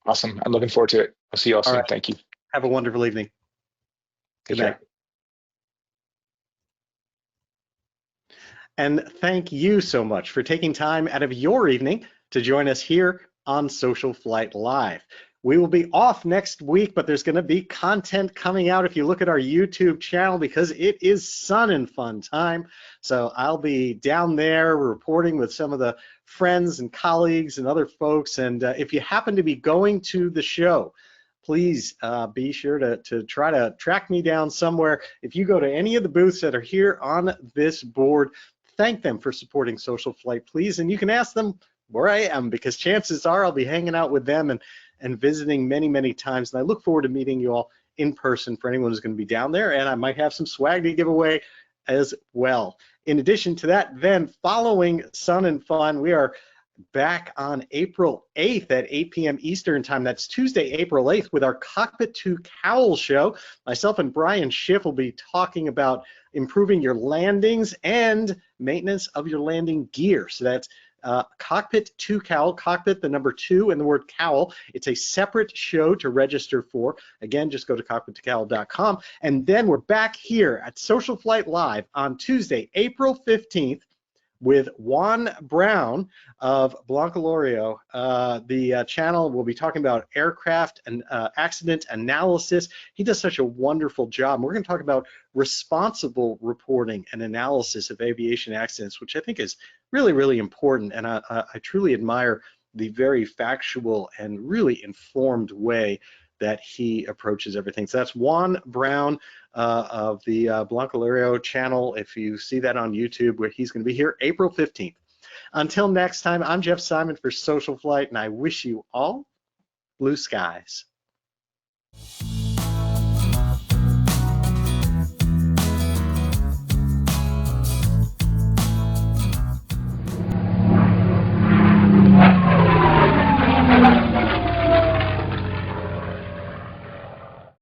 Awesome. I'm looking forward to it. I'll see you all soon. Right. Thank you. Have a wonderful evening. Good night. And thank you so much for taking time out of your evening to join us here on SocialFlight Live. We will be off next week, but there's going to be content coming out if you look at our YouTube channel, because it is sun and fun time. So I'll be down there reporting with some of the friends and colleagues and other folks. And if you happen to be going to the show, please be sure to try to track me down somewhere. If you go to any of the booths that are here on this board, thank them for supporting SocialFlight, please. And you can ask them where I am, because chances are I'll be hanging out with them and visiting many times. And I look forward to meeting you all in person for anyone who's going to be down there. And I might have some swag to give away as well. In addition to that, then following Sun and Fun, we are back on April 8th at 8 p.m. Eastern Time. That's Tuesday, April 8th, with our Cockpit to Cowl show. Myself and Brian Schiff will be talking about improving your landings and maintenance of your landing gear. So that's Cockpit to Cowl, cockpit, the number 2, and the word cowl. It's a separate show to register for. Again, just go to cockpittocowl.com. And then we're back here at Social Flight Live on Tuesday, April 15th, with Juan Brown of Blancalorio. The channel will be talking about aircraft and accident analysis. He does such a wonderful job. We're going to talk about responsible reporting and analysis of aviation accidents, which I think is really, really important. And I truly admire the very factual and really informed way that he approaches everything. So that's Juan Brown of the Blancalorio channel. If you see that on YouTube, where he's going to be here April 15th. Until next time, I'm Jeff Simon for Social Flight, and I wish you all blue skies.